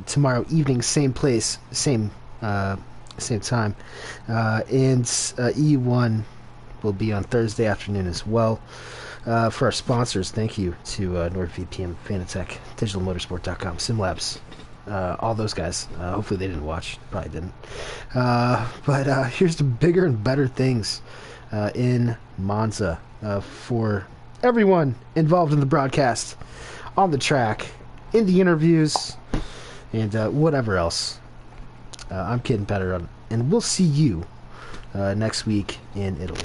tomorrow evening, same place, same time, and EU1 will be on Thursday afternoon as well. For our sponsors, thank you to NordVPN, Fanatec, DigitalMotorsport.com, SimLabs, all those guys. Hopefully they didn't watch, probably didn't. But here's the bigger and better things in Monza for everyone involved in the broadcast, on the track, in the interviews, and whatever else. I'm Kitten Petter, and we'll see you next week in Italy.